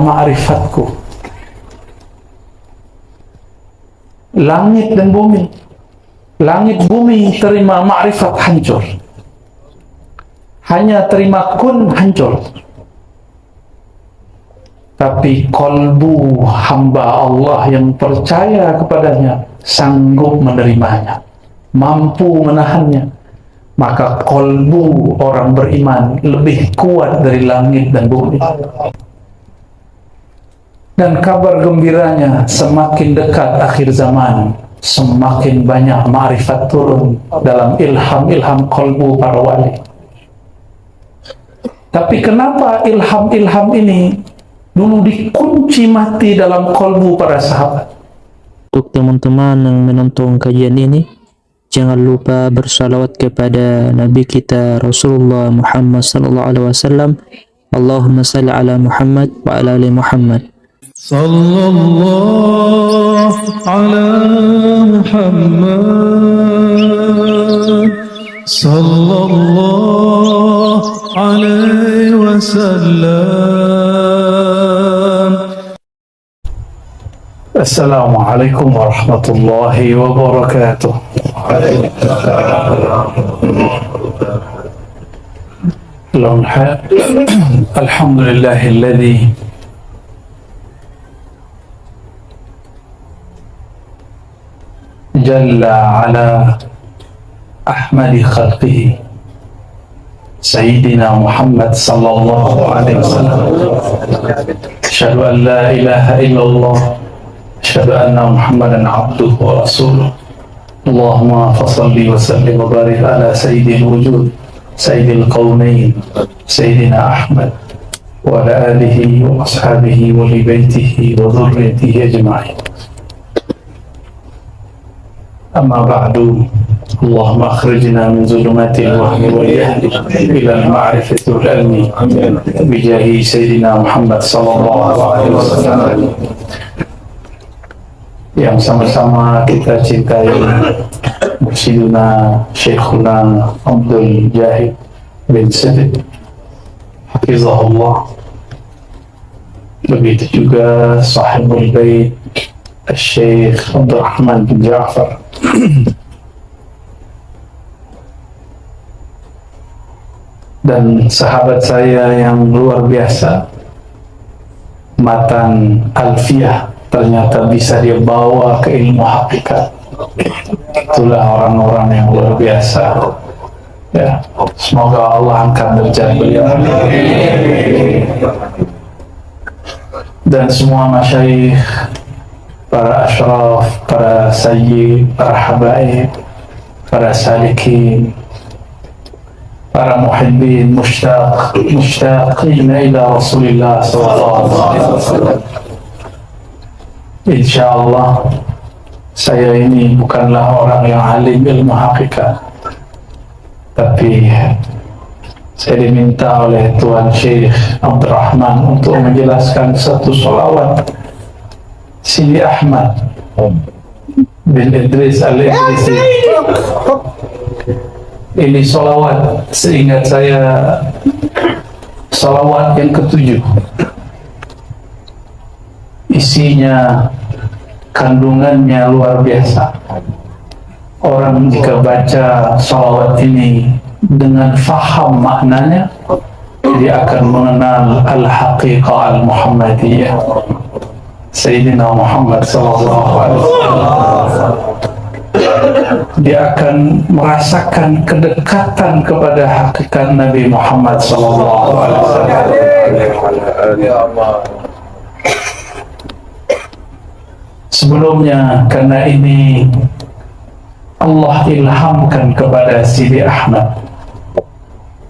ma'rifatku. Langit dan bumi, langit bumi terima ma'rifat hancur, hanya terima kun hancur. Tapi kolbu hamba Allah yang percaya kepadanya sanggup menerimanya, mampu menahannya. Maka kolbu orang beriman lebih kuat dari langit dan bumi. Dan kabar gembiranya, semakin dekat akhir zaman, semakin banyak ma'rifat turun dalam ilham-ilham kolbu para wali. Tapi kenapa ilham-ilham ini dulu dikunci mati dalam kolbu para sahabat? Untuk teman-teman yang menonton kajian ini, jangan lupa bersalawat kepada Nabi kita Rasulullah Muhammad sallallahu alaihi wasallam. Allahumma salli ala Muhammad wa ala ali Muhammad. Sallallahu ala Muhammad sallallahu alaihi wasallam. Assalamualaikum warahmatullahi wabarakatuh. Alhamdulillahilladzi jalla ala ahmadi khalqihi Sayyidina Muhammad sallallahu alaihi wasallam. Asyhadu an la ilaha illallah, asyhadu anna Muhammadan abduhu wa rasuluh. Allahumma fasalli wa sallim wa barik ala sayyidil wujud, sayyidil qawnain, Sayyidina Ahmad wa ala alihi wa ashabihi wa li baitihi wa dhurriyyatihi ajma'in. Amma ba'du. Allahumma akhrijna min zulumatil wahmi wal jahli ila al-ma'rifati wal ilmi bijahi Sayyidina Muhammad sallallahu alaihi wasallam. Yang sama-sama kita cintai Mursyiduna Syekhuna Abdul Jahid bin Siddiq hafizahullah. Begitu juga sahibul bait Syekh Abdul Rahman bin Ja'far. Dan sahabat saya yang luar biasa, Matan Alfiyah, ternyata bisa dia bawa ke ilmu hakikat. Itulah orang-orang yang luar biasa. Ya, semoga Allah angkat derajat beliau. Dan semua masyayikh, para asyraf, para sayyid, para habaib, para salikin, para muhibbin, mushtaqina ila Rasulillah sallallahu alaihi wasallam. Insyaallah saya ini bukanlah orang yang alim ilmu hakikat, tapi saya diminta oleh Tuan Syekh Abdul Rahman untuk menjelaskan satu sholawat Sidi Ahmad bin Idris Al-Idrisi. Ini sholawat, seingat saya, sholawat yang ke-7. Isinya, kandungannya luar biasa. Orang jika baca sholawat ini dengan faham maknanya, dia akan mengenal al-haqiqah al-Muhammadiyah Sayyidina Muhammad sallallahu alaihi wasallam. Dia akan merasakan kedekatan kepada hakikat Nabi Muhammad sallallahu alaihi wasallam. Sebelumnya, karena ini Allah ilhamkan kepada Sidi Ahmad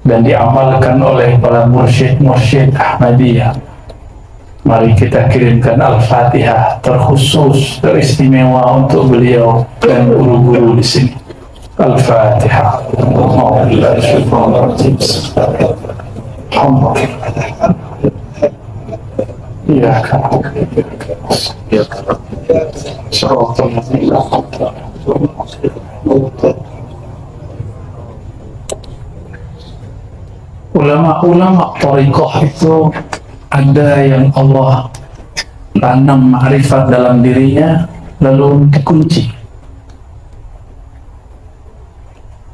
dan diamalkan oleh para mursyid-mursyid Ahmadiyah, mari kita kirimkan Al-Fatihah terkhusus, teristimewa untuk beliau dan guru-guru di sini. Al-Fatihah. Ya kan. Ulama-ulama thariqah itu Ada yang Allah tanam ma'rifat dalam dirinya lalu dikunci.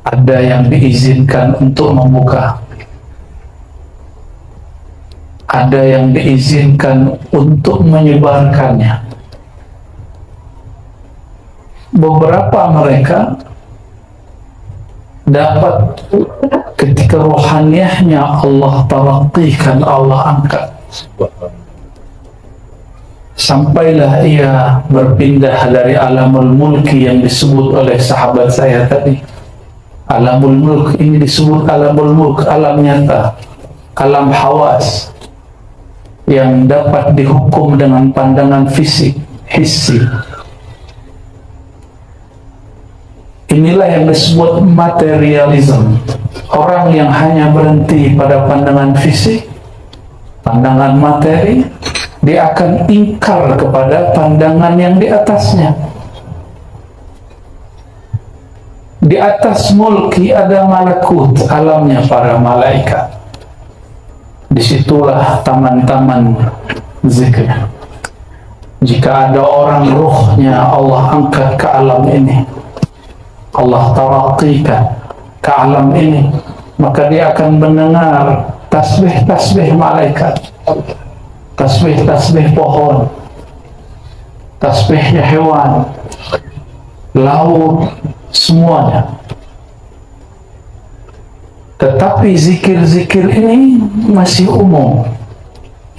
Ada yang diizinkan untuk membuka. Ada yang diizinkan untuk menyebarkannya. Beberapa mereka dapat ketika rohaniahnya Allah taraqikan, Allah angkat, sampailah ia berpindah dari alamul mulki yang disebut oleh sahabat saya tadi. Alamul mulk ini disebut alamul mulk, alam nyata, alam hawas yang dapat dihukum dengan pandangan fisik, hissi. Inilah yang disebut materialism. Orang yang hanya berhenti pada pandangan fisik, pandangan materi, dia akan ingkar kepada pandangan yang di atasnya. Di atas mulki ada malakut, alamnya para malaikat. Disitulah taman-taman zikir. Jika ada orang ruhnya Allah angkat ke alam ini, Allah taraqikan ke alam ini, maka dia akan mendengar tasbih-tasbih malaikat, tasbih-tasbih pohon, tasbihnya hewan, laut, semuanya. Tetapi zikir-zikir ini masih umum.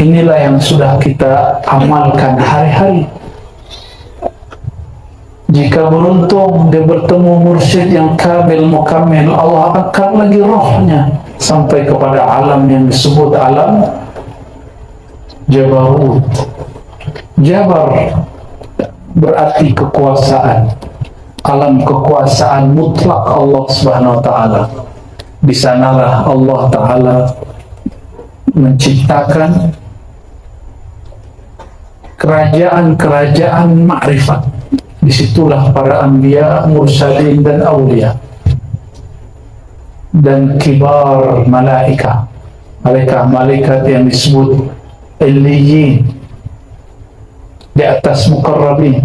Inilah yang sudah kita amalkan hari-hari. Jika beruntung dia bertemu mursyid yang kamil mukamil, Allah angkat lagi rohnya sampai kepada alam yang disebut alam Jabarut. Jabar berarti kekuasaan, alam kekuasaan mutlak Allah Subhanahu wa taala. Di sanalah Allah taala menciptakan kerajaan-kerajaan ma'rifat. Disitulah para anbiya, mursalin dan awliya dan kibar malaika, malaikat yang disebut illiyin, di atas muqarrabin.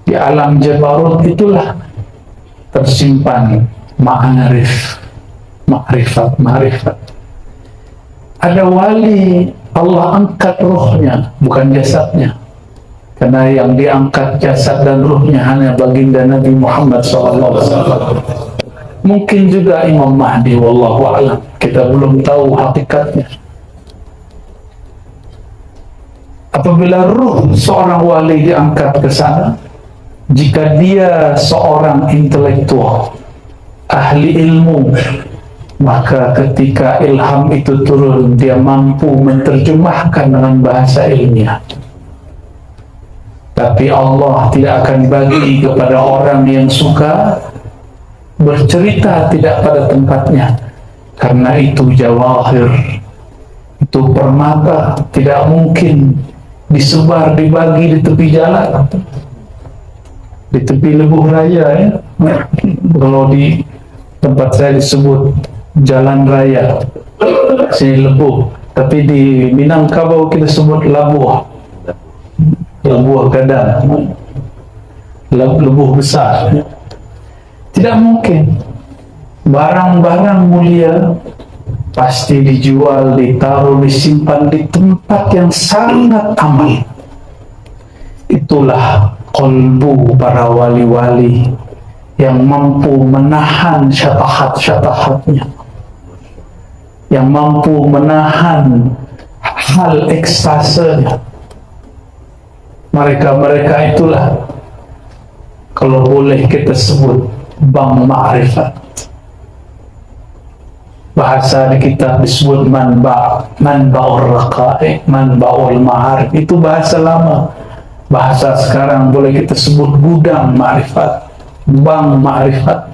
Di alam Jabarut itulah tersimpan ma'arif, ma'rifat. Ada wali Allah angkat rohnya, bukan jasadnya. Karena yang diangkat jasad dan ruhnya hanya baginda Nabi Muhammad SAW. Mungkin juga Imam Mahdi, wallahu a'lam. Kita belum tahu hakikatnya. Apabila ruh seorang wali diangkat ke sana, jika dia seorang intelektual, ahli ilmu, maka ketika ilham itu turun, dia mampu menerjemahkan dengan bahasa ilmiah. Tapi Allah tidak akan bagi kepada orang yang suka bercerita tidak pada tempatnya, karena itu jawahir, itu permata, tidak mungkin disebar, dibagi di tepi jalan, di tepi Lebuh Raya ya. Kalau di tempat saya disebut Jalan Raya, sini Lebuh, tapi di Minangkabau kita sebut Labuh. Lebuh Gadang, Lebuh besar. Tidak mungkin barang-barang mulia pasti dijual, ditaruh, disimpan di tempat yang sangat aman. Itulah qalbu para wali-wali yang mampu menahan syatahat-syatahatnya, yang mampu menahan hal ekstasenya. Mereka itulah kalau boleh kita sebut bank ma'rifat. Bahasa di kitab disebut manba'ur raqa'iq, manba'ul ma'arif. Itu bahasa lama. Bahasa sekarang boleh kita sebut gudang ma'rifat, bank ma'rifat.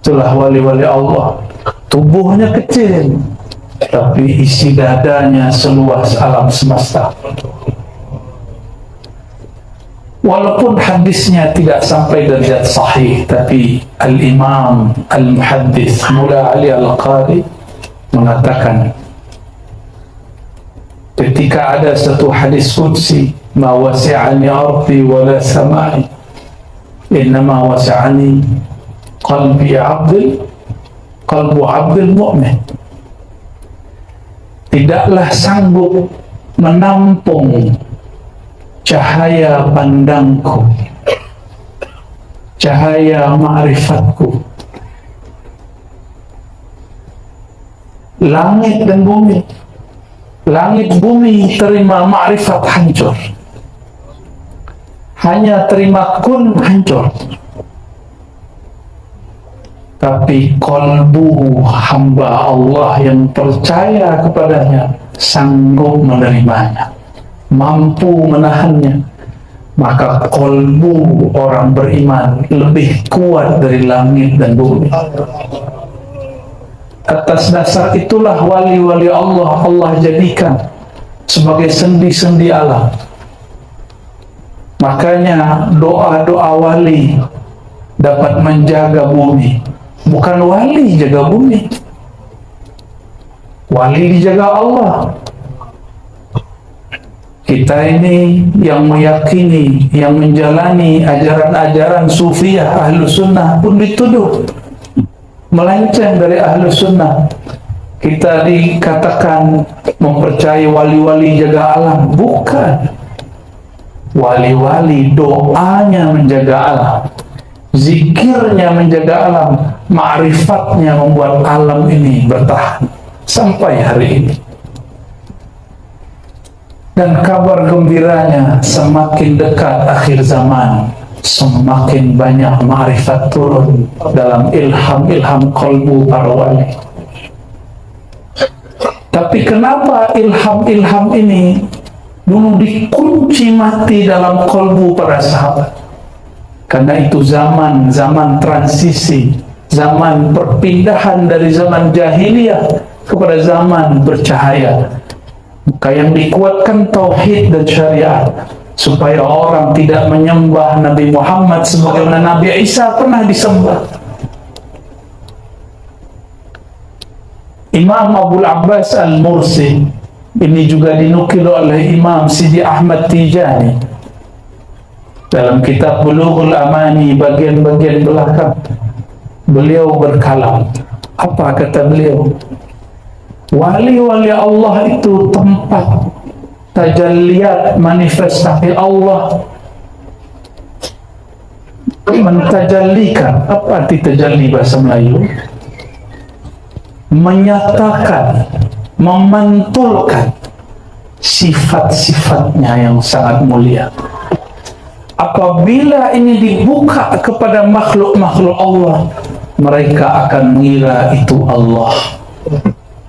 Itulah wali-wali Allah. Tubuhnya kecil, tapi isi dadanya seluas alam semesta. Walaupun hadisnya tidak sampai derajat sahih, tapi Al-Imam Al-Muhaddis Mula Ali Al-Qari mengatakan ketika ada satu hadis qudsi, ma wasi'ani ardi wala samai, innama wasi'ani qalbu abdil mu'min. Tidaklah sanggup menampung cahaya pandangku, cahaya ma'rifatku, langit dan bumi. Langit bumi terima ma'rifat hancur, hanya terima kun hancur. Tapi kolbu hamba Allah yang percaya kepadanya sanggup menerimanya, mampu menahannya. Maka kolbu orang beriman lebih kuat dari langit dan bumi. Atas dasar itulah wali-wali Allah jadikan sebagai sendi-sendi alam. Makanya doa-doa wali dapat menjaga bumi. Bukan wali jaga bumi, wali dijaga Allah. Kita ini yang meyakini, yang menjalani ajaran-ajaran sufiyah ahlu sunnah pun dituduh melenceng dari ahlu sunnah. Kita dikatakan mempercayai wali-wali jaga alam. Bukan. Wali-wali doanya menjaga alam, zikirnya menjaga alam, ma'rifatnya membuat alam ini bertahan sampai hari ini. Dan kabar gembiranya, semakin dekat akhir zaman, semakin banyak ma'rifat turun dalam ilham-ilham kolbu para wali. Tapi kenapa ilham-ilham ini dulu dikunci mati dalam kolbu para sahabat? Karena itu zaman transisi, zaman perpindahan dari zaman jahiliyah kepada zaman bercahaya. Maka yang dikuatkan tauhid dan syariat, supaya orang tidak menyembah Nabi Muhammad sebagaimana Nabi Isa pernah disembah. Imam Abul Abbas Al-Mursi, ini juga dinukil oleh Imam Sidi Ahmad Tijani dalam kitab Bulughul Amani bagian-bagian belakang. Beliau berkalam. Apa kata beliau? Wali-wali Allah itu tempat tajalliyat manifestasi Allah. Mentajallikan. Apa arti tajalli bahasa Melayu? Menyatakan, memantulkan sifat-sifatnya yang sangat mulia. Apabila ini dibuka kepada makhluk-makhluk Allah, mereka akan mengira itu Allah.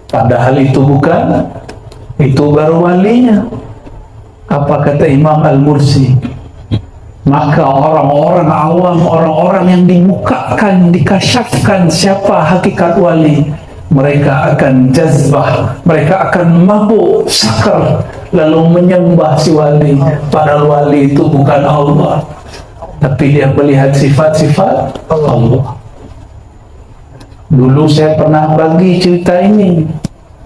Padahal itu bukan, itu baru walinya. Apa kata Imam Al-Mursi? Maka orang-orang awam, orang-orang yang dibukakan, dikasyafkan siapa hakikat wali, mereka akan jazbah, mereka akan mabuk, sakar, lalu menyembah si wali. Padahal wali itu bukan Allah, tapi dia melihat sifat-sifat Allah. Dulu saya pernah bagi cerita ini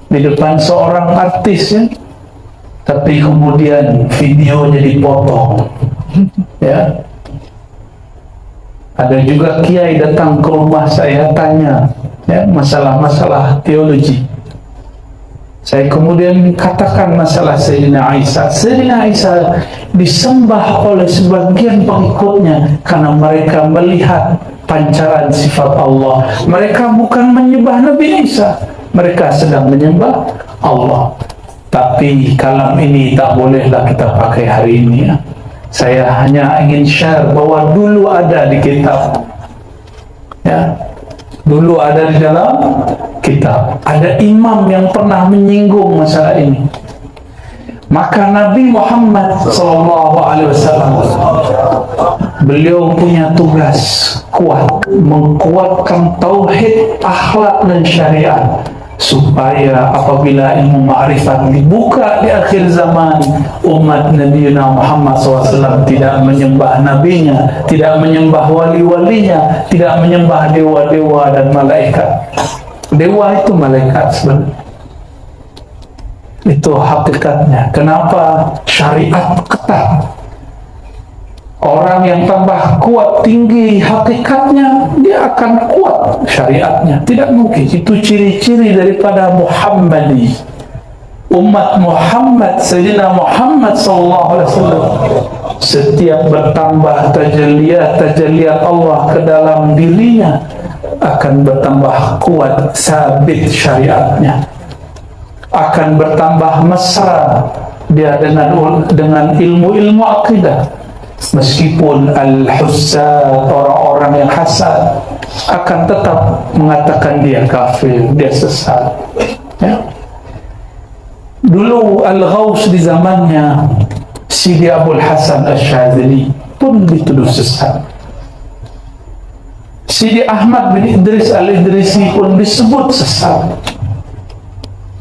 di depan seorang artis, ya. Tapi kemudian videonya dipotong, ya. Ada juga kiai datang ke rumah saya tanya, ya, masalah-masalah teologi. Saya kemudian katakan masalah Sayyidina Isa. Sayyidina Isa disembah oleh sebagian pengikutnya karena mereka melihat pancaran sifat Allah. Mereka bukan menyembah Nabi Isa, mereka sedang menyembah Allah. Tapi kalam ini tak bolehlah kita pakai hari ini, ya. Saya hanya ingin share bahwa dulu ada di kitab, ya. Dulu ada di dalam kitab. Ada imam yang pernah menyinggung masalah ini. Maka Nabi Muhammad SAW, beliau punya tugas kuat, mengkuatkan tauhid, akhlak dan syariat, supaya apabila ilmu ma'rifat dibuka di akhir zaman, umat Nabi Muhammad SAW tidak menyembah nabinya, tidak menyembah wali-walinya, tidak menyembah dewa-dewa dan malaikat. Dewa itu malaikat sebenarnya. Itu hakikatnya. Kenapa syariat ketat? Orang yang tambah kuat, tinggi hakikatnya, dia akan kuat syariatnya. Tidak mungkin. Itu ciri-ciri daripada Muhammadi. Umat Muhammad, Sayyidina Muhammad SAW. Setiap bertambah tajalliyat Allah ke dalam dirinya, akan bertambah kuat, sabit syariatnya. Akan bertambah mesra dia dengan ilmu-ilmu akidah. Meskipun al-hussad, orang-orang yang hasad, akan tetap mengatakan dia kafir, dia sesat. Ya. Dulu Al-Ghaus di zamannya Sidi Abdul Hasan Asy-Syadzili pun dituduh sesat. Sidi Ahmad bin Idris Al-Idrisi pun disebut sesat,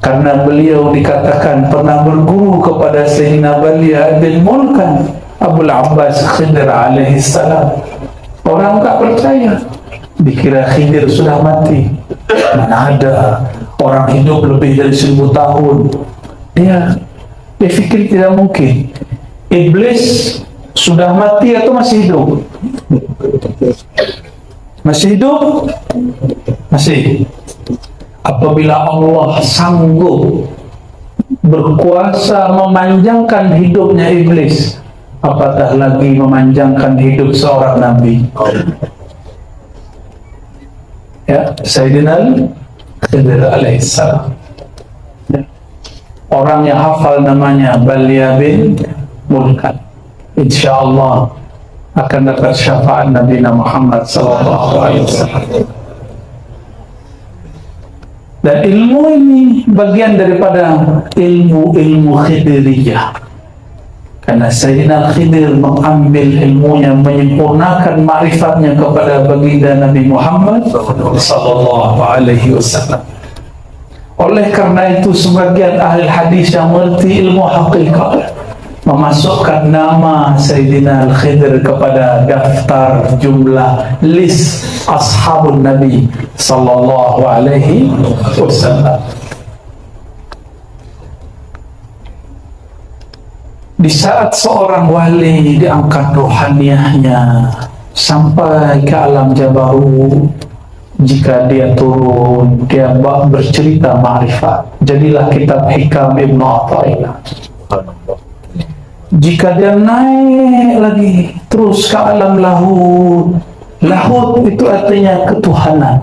karena beliau dikatakan pernah berguru kepada Sayyidina Balia bin Mulkan Abul Abbas Khidir alaihi salam. Orang tak percaya, dikira Khidir sudah mati. Mana ada orang hidup lebih dari 1000 tahun. Dia fikir tidak mungkin. Iblis sudah mati atau masih hidup? Masih hidup? Masih. Apabila Allah sanggup berkuasa memanjangkan hidupnya iblis, apatah lagi memanjangkan hidup seorang nabi. Ya, Sayyidina Khidir alaihissalam. Ya. Orang yang hafal namanya Balia bin Mulkan, insyaallah akan dapat syafaat Nabi Muhammad SAW. Dan ilmu ini bagian daripada ilmu-ilmu Khidiriyah, karena Sayyidina Khidir mengambil ilmunya, menyempurnakan ma'rifatnya kepada baginda Nabi Muhammad SAW. Oleh karena itu sebagian ahli hadis yang mengerti ilmu hakikat memasukkan nama Sayyidina Al-Khidir kepada daftar jumlah list ashabun Nabi sallallahu alaihi wasallam. Di saat seorang wali diangkat rohaniyahnya sampai ke alam jabarut, jika dia turun, dia bercerita ma'rifat. Jadilah kitab Hikam Ibnu Athaillah. Jika dia naik lagi terus ke alam lahut, lahut itu artinya ketuhanan.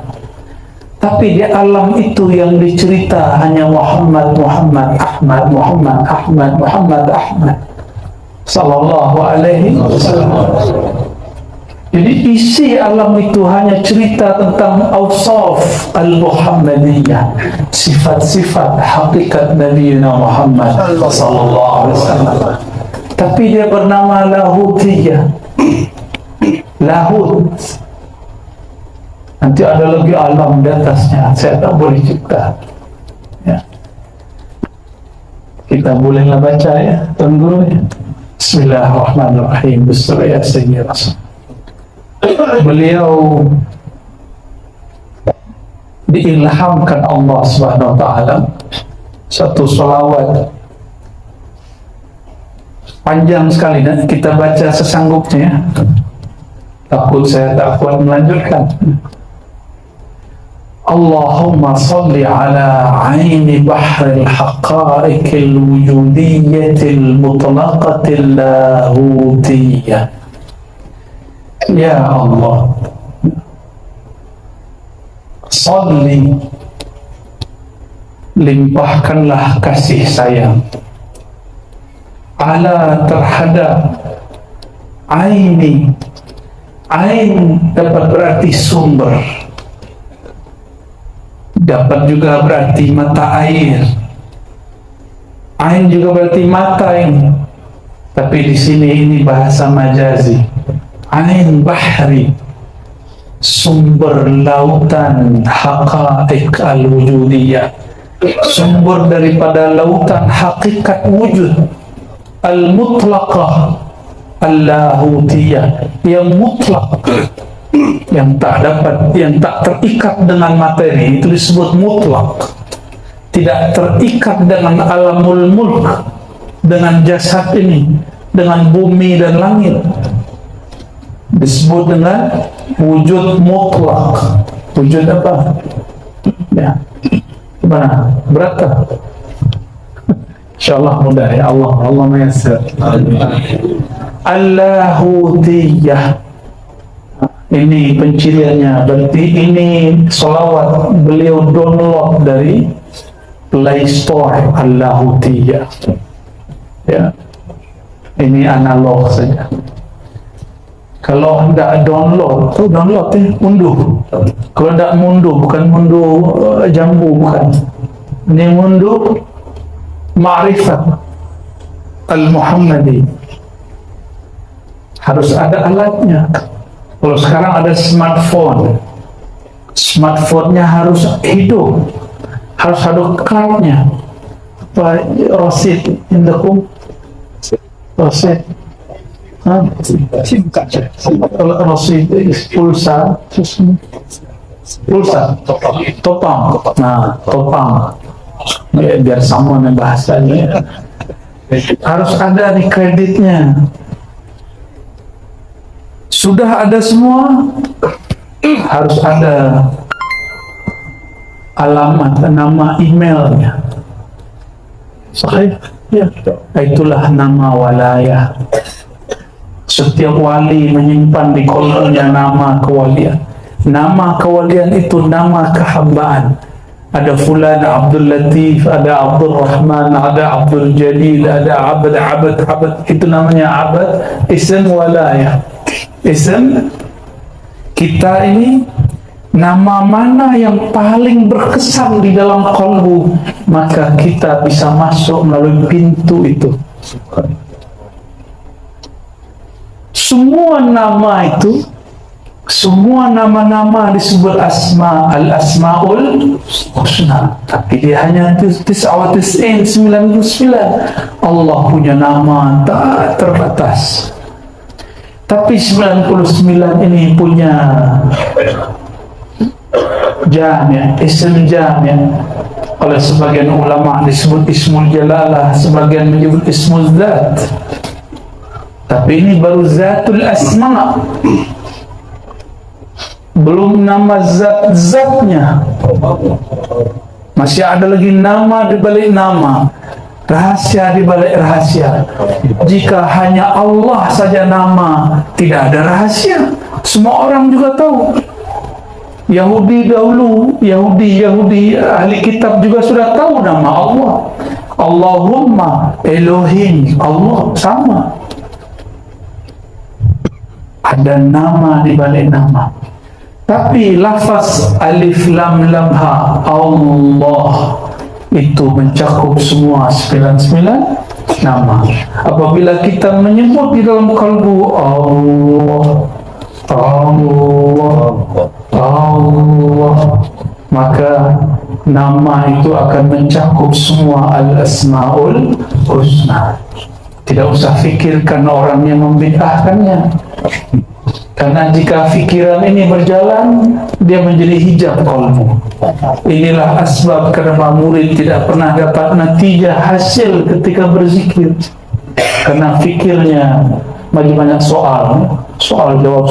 Tapi di alam itu yang dicerita hanya Muhammad sallallahu alaihi wasallam. Jadi isi alam itu hanya cerita tentang awsaf al-Muhammadiyah, sifat-sifat hakikat Nabi Muhammad sallallahu alaihi wasallam. Tapi dia bernama Lahutiyah. Lahut. Nanti ada lagi alam di atasnya, saya tak boleh cipta. Ya. Kita bolehlah baca ya, Tuan Guru ya. Bismillahirrahmanirrahim. Bismillah ya Sayyidina Rasul. Beliau diilhamkan Allah Subhanahu wa taala satu salawat panjang sekali, dan kita baca sesanggupnya. Takut saya tak kuat melanjutkan. Allahumma salli ala aini bahril haqa'iqil wujudiyatil mutlaqatil lahutiyah. Ya Allah, salli, limpahkanlah kasih sayang ala terhadap aini. Ain dapat berarti sumber, dapat juga berarti mata air. Ain juga berarti mata ini, tapi di sini ini bahasa majazi. Ain bahri, sumber lautan haqa'iq al-wujudiyah, sumber daripada lautan hakikat wujud al-mutlaqah al-lahutiyah, yang mutlak, yang tak dapat, yang tak terikat dengan materi, itu disebut mutlak. tidak terikat dengan alamul mulk, dengan jasad ini, dengan bumi dan langit. Disebut dengan wujud mutlak. Wujud apa? Ya, gimana? Berat tak? InsyaAllah mudah ya Allah. Allah mayassir. Allahutiyah. Ini penciriannya. Berarti ini solawat beliau download dari Play Store. Allahutiyah. Ya, ini analog saja. Kalau hendak download, tu download unduh. Kalau hendak munduh, bukan munduh jambu, bukan. Ini munduh ma'rifat al-Muhammadi. Harus ada alatnya. Kalau sekarang ada smartphone, smartphone-nya harus hidup, harus ada card-nya. Apa rosid indakum? Rosid. Rosid pulsa, topang. Nah, topang. Biar sama nih bahasanya. Harus ada nih kreditnya. Sudah ada semua, harus ada alamat, nama emailnya. Sahih? Ya. Itulah nama walayah. Setiap wali menyimpan di kolomnya nama kewalian. Nama kewalian itu nama kehambaan. Ada fulan Abdul Latif, ada Abdul Rahman, ada Abdul Jalil, ada abad. Itu namanya abad. Ism walayah. Ism. Kita ini nama mana yang paling berkesan di dalam kalbu, maka kita bisa masuk melalui pintu itu. Semua nama itu, semua nama-nama disebut asma, al-asma'ul husna. Tapi dia hanya 99. Allah punya nama tak terbatas. Tapi 99 ini punya jami', ism jami'. Oleh sebagian ulama disebut ismul jalalah, sebagian menyebut ismul zat. Tapi ini baru zatul asma', belum nama zat-zatnya. Masih ada lagi nama di balik nama, rahasia di balik rahasia. Jika hanya Allah saja nama, tidak ada rahasia. Semua orang juga tahu. Yahudi dahulu, Yahudi ahli kitab juga sudah tahu nama Allah. Allahumma, Elohim, Allah sama. Ada nama di balik nama. Tapi lafaz alif lam lam ha, Allah, itu mencakup semua 99 nama. Apabila kita menyebut di dalam kalbu Allah, maka nama itu akan mencakup semua al-asma'ul husna. Tidak usah fikirkan orang yang membid'ahkannya. Karena jika fikiran ini berjalan, dia menjadi hijab kalbu. Inilah asbab kenapa murid tidak pernah dapat natijah hasil ketika berzikir. Karena fikirnya banyak soal jawab.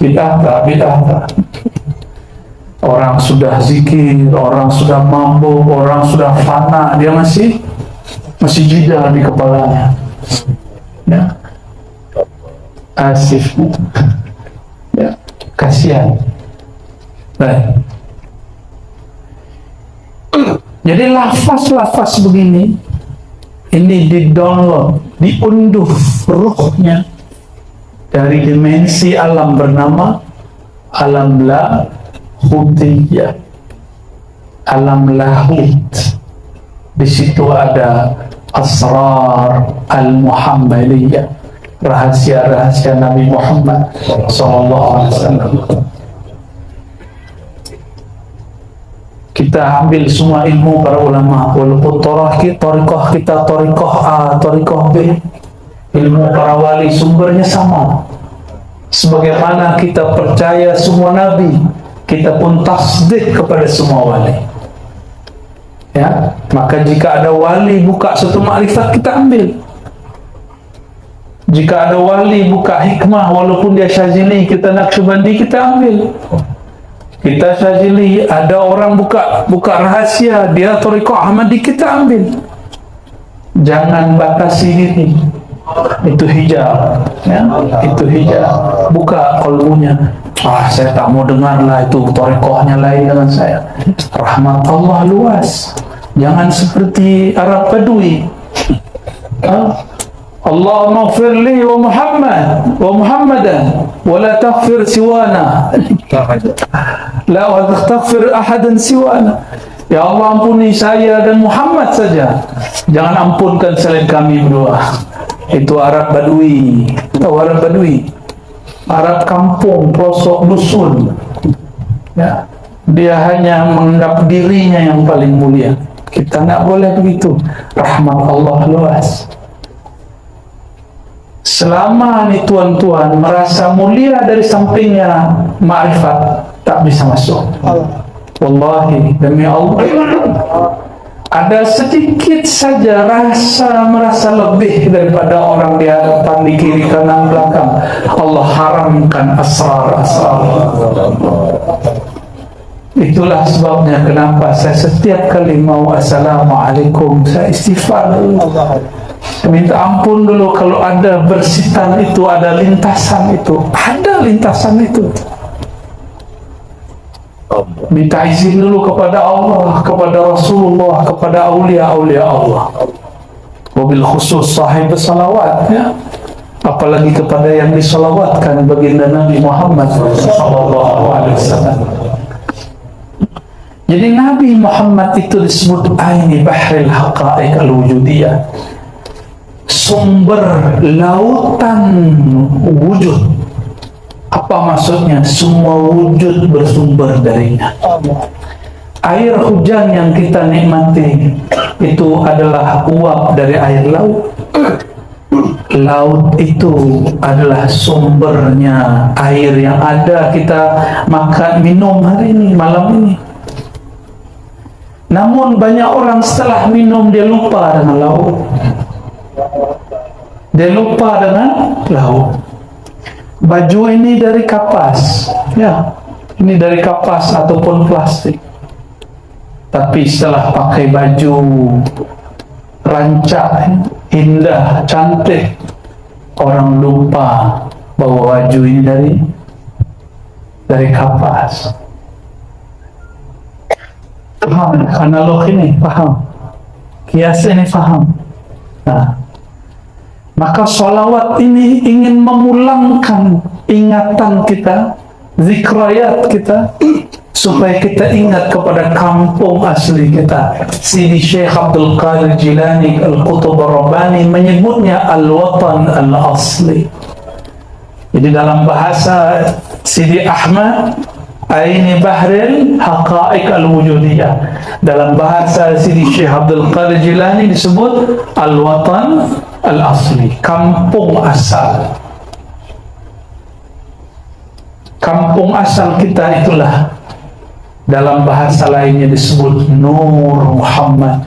Bid'ah tak. Orang sudah zikir, orang sudah mampu, orang sudah fana, dia masih jida di kepalanya. Ya. Asif. Ya, kasihan. Baik. Jadi lafaz-lafaz begini ini di-download, diunduh ruhnya dari dimensi alam bernama alam lahutiyah, alam lahut. Di situ ada asrar al-Muhammadiyah, rahasia-rahasia Nabi Muhammad SAW. Kita ambil semua ilmu para ulama, walaupun thariqah kita thariqah A, thariqah B, ilmu para wali sumbernya sama. Sebagaimana kita percaya semua nabi, kita pun tasdik kepada semua wali. Ya, maka jika ada wali buka satu makrifat, kita ambil. Jika ada wali buka hikmah walaupun dia Syazili, kita Naqsyabandi, kita ambil. Kita Syazili, ada orang buka rahasia, dia Thariqah Ahmadi, kita ambil. Jangan batasi diri. Itu hijab, ya, itu hijab. Buka qalbunya. Saya tak mau dengar lah, itu Thariqahnya lain dengan saya. Rahmat Allah luas. Jangan seperti Arab Badui. Allahumma ighfir li wa Muhammadan wa la taghfir siwana. La taghfir ahadan siwana. Ya Allah, ampuni saya dan Muhammad saja, jangan ampunkan selain kami berdua. Itu Arab Badui. Tahu Arab Badui? Arab kampung, pelosok dusun. Ya, dia hanya menganggap dirinya yang paling mulia. Kita nggak boleh begitu. Rahmat Allah luas. Selama nih tuan-tuan merasa mulia dari sampingnya ma'rifat, tak bisa masuk. Wallahi, demi Allah, ada sedikit saja merasa lebih daripada orang di hadapan, di kiri, kanan, belakang, Allah haramkan asrar. Itulah sebabnya kenapa saya setiap kali mau assalamualaikum, saya istighfar dulu, minta ampun dulu. Kalau ada bersitan itu, ada lintasan itu, minta izin dulu kepada Allah, kepada Rasulullah, kepada awliya Allah, wabil khusus sahib salawat, ya, apalagi kepada yang disalawatkan baginda Nabi Muhammad SAW. Jadi Nabi Muhammad itu disebut aini bahril haqa'iq al-wujudiyah, sumber lautan wujud. Apa maksudnya? Semua wujud bersumber darinya. Air hujan yang kita nikmati itu adalah uap dari air laut. Laut itu adalah sumbernya air yang ada kita makan, minum hari ini, malam ini. Namun banyak orang setelah minum dia lupa dengan laut. Dia lupa dengan laut. Baju ini dari kapas, ya, ini dari kapas ataupun plastik. Tapi setelah pakai baju rancak, indah, cantik, orang lupa bahwa baju ini dari kapas. Paham analog ini? Paham? Kias ini paham? Nah, maka sholawat ini ingin memulangkan ingatan kita, zikrayat kita, supaya kita ingat kepada kampung asli kita. Sidi Syekh Abdul Qadir Jilani Al-Qutub Ar-Rabbani menyebutnya al-watan al-asli. Jadi dalam bahasa Sidi Ahmad, aini bahril haqa'iq al-wujudiyah. Dalam bahasa Sidi Syekh Abdul Qadir Jilani disebut al-watan al-asli, kampung asal. Kampung asal kita itulah dalam bahasa lainnya disebut Nur Muhammad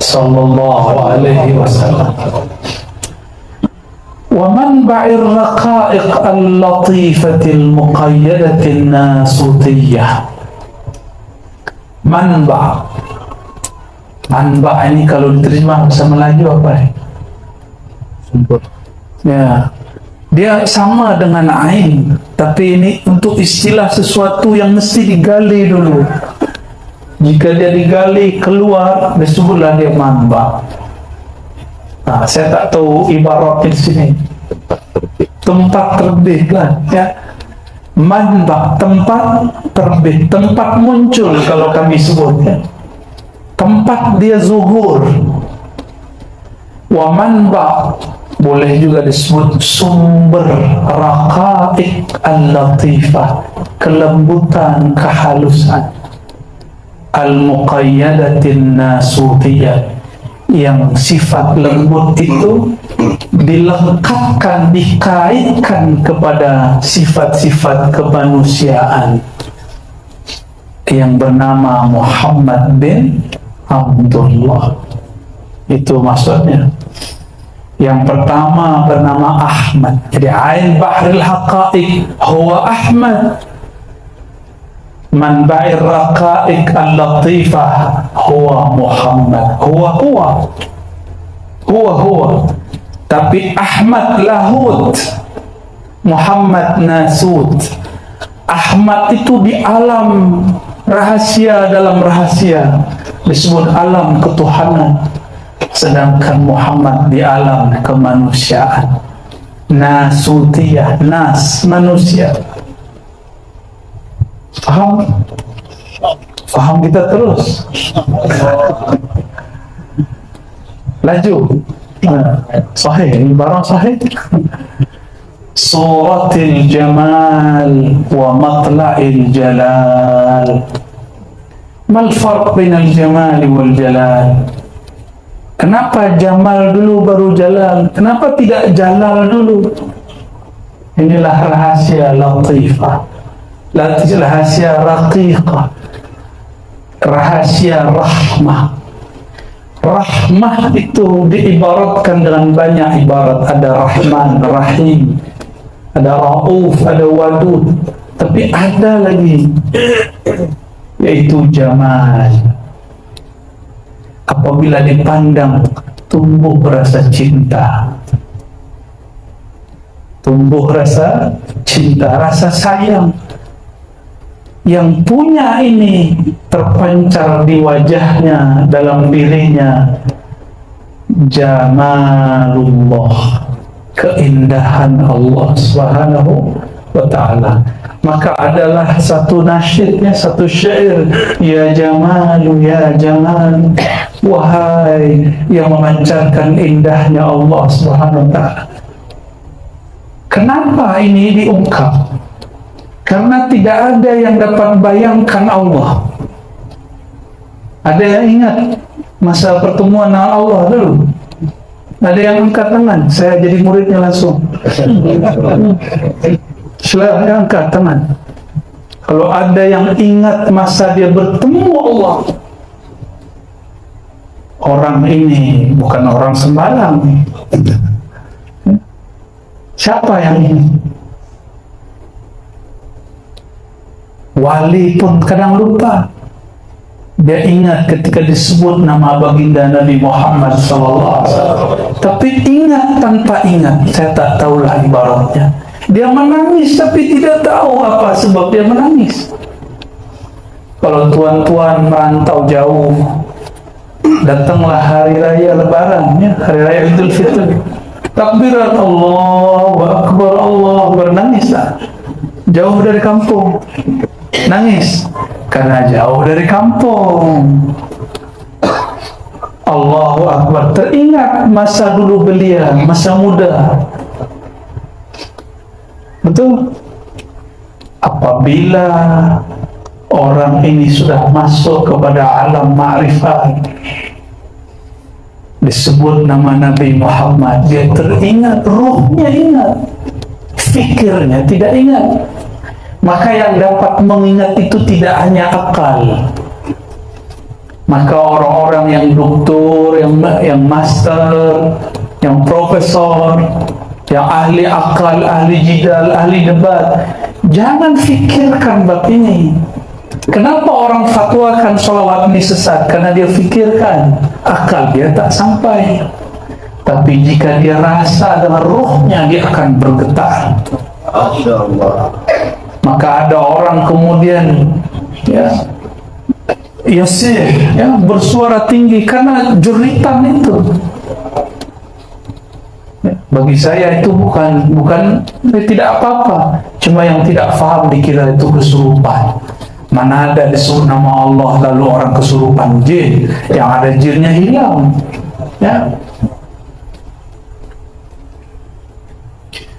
sallallahu alaihi wasallam. Wa manba'ir raqa'iq al-latifatil muqayyadatin nasutiyah. Manba' ini kalau diterjemah bahasa Melayu apa ya? Sumber. Ya, dia sama dengan ain, tapi ini untuk istilah sesuatu yang mesti digali dulu. Jika dia digali keluar, disebutlah dia manba'. Nah, saya tak tahu ibarat di sini. Tempat terbit lah, ya. Manba', tempat terbit, tempat muncul kalau kami sebutnya. Tempat dia zuhur. Wa manba' boleh juga disebut sumber raqa'iq al-latifah, kelembutan, kehalusan, al-muqayyadatin nasutiyah, yang sifat lembut itu dilengkapkan, dikaitkan kepada sifat-sifat kemanusiaan yang bernama Muhammad bin Abdullah. Itu maksudnya. Yang pertama bernama Ahmad. Jadi Ain Bahril Haqaiq huwa Ahmad. Manba'ir Raqaiq Al-Latifah huwa Muhammad. Huwa. Tapi Ahmad Lahut, Muhammad Nasut. Ahmad itu di alam rahasia, dalam rahasia disebut alam ketuhanan, sedangkan Muhammad di alam kemanusiaan. Nasutiyah, nas, manusia. Faham kita terus. Laju. Sahih, ibarat sahih. Suratil jamal wa matla'il jalal. Mal farq bainal jamal wal jalal? Kenapa jamal dulu baru jalal? Kenapa tidak jalal dulu? Inilah rahasia latifah, rahasia raqiqah, rahasia rahmah. Rahmah itu diibaratkan dengan banyak ibarat. Ada Rahman, Rahim, ada Rauf, ada Wadud. Tapi ada lagi, yaitu Jamal. Apabila dipandang, tumbuh rasa cinta. Tumbuh rasa cinta, rasa sayang. Yang punya ini terpancar di wajahnya, dalam dirinya. Jamalullah, keindahan Allah Subhanahu wa ta'ala. Maka adalah satu nasyidnya, satu syair, ya Jamalu, ya Jamal, wahai yang memancarkan indahnya Allah Subhanahu wa ta'ala. Kenapa ini diungkap? Karena tidak ada yang dapat bayangkan Allah. Ada yang ingat masa pertemuan dengan Allah dulu? Ada yang angkat tangan? Saya jadi muridnya langsung. Silahkan angkat tangan. Kalau ada yang ingat masa dia bertemu Allah. Orang ini bukan orang sembarang. Siapa yang ini? Wali pun kadang lupa. Dia ingat ketika disebut nama baginda Nabi Muhammad SAW. Tapi ingat tanpa ingat. Saya tak tahulah ibaratnya. Dia menangis tapi tidak tahu apa sebab dia menangis. Kalau tuan-tuan merantau jauh, datanglah hari raya Lebaran, ya, hari raya Idul Fitri. Takbiran Allahu Akbar, Allah bernangislah. Jauh dari kampung. Nangis karena jauh dari kampung. Allahu Akbar, teringat masa dulu belia, masa muda. Betul? Apabila orang ini sudah masuk kepada alam ma'rifat, disebut nama Nabi Muhammad, dia teringat, ruhnya ingat, fikirnya tidak ingat. Maka yang dapat mengingat itu tidak hanya akal. Maka orang-orang yang doktor, yang master, yang profesor, yang ahli akal, ahli jidal, ahli debat, jangan fikirkan bab ini. Kenapa orang fatwakan sholawat ini sesat? Karena dia fikirkan, akal dia tak sampai. Tapi jika dia rasa dengan ruhnya, dia akan bergetar. Maka ada orang kemudian yasih, bersuara tinggi karena jeritan itu. Bagi saya itu bukan tidak apa-apa. Cuma yang tidak faham dikira itu kesurupan. Mana ada disebut nama Allah lalu orang kesurupan, jin. Yang ada jinnya hilang. Ya.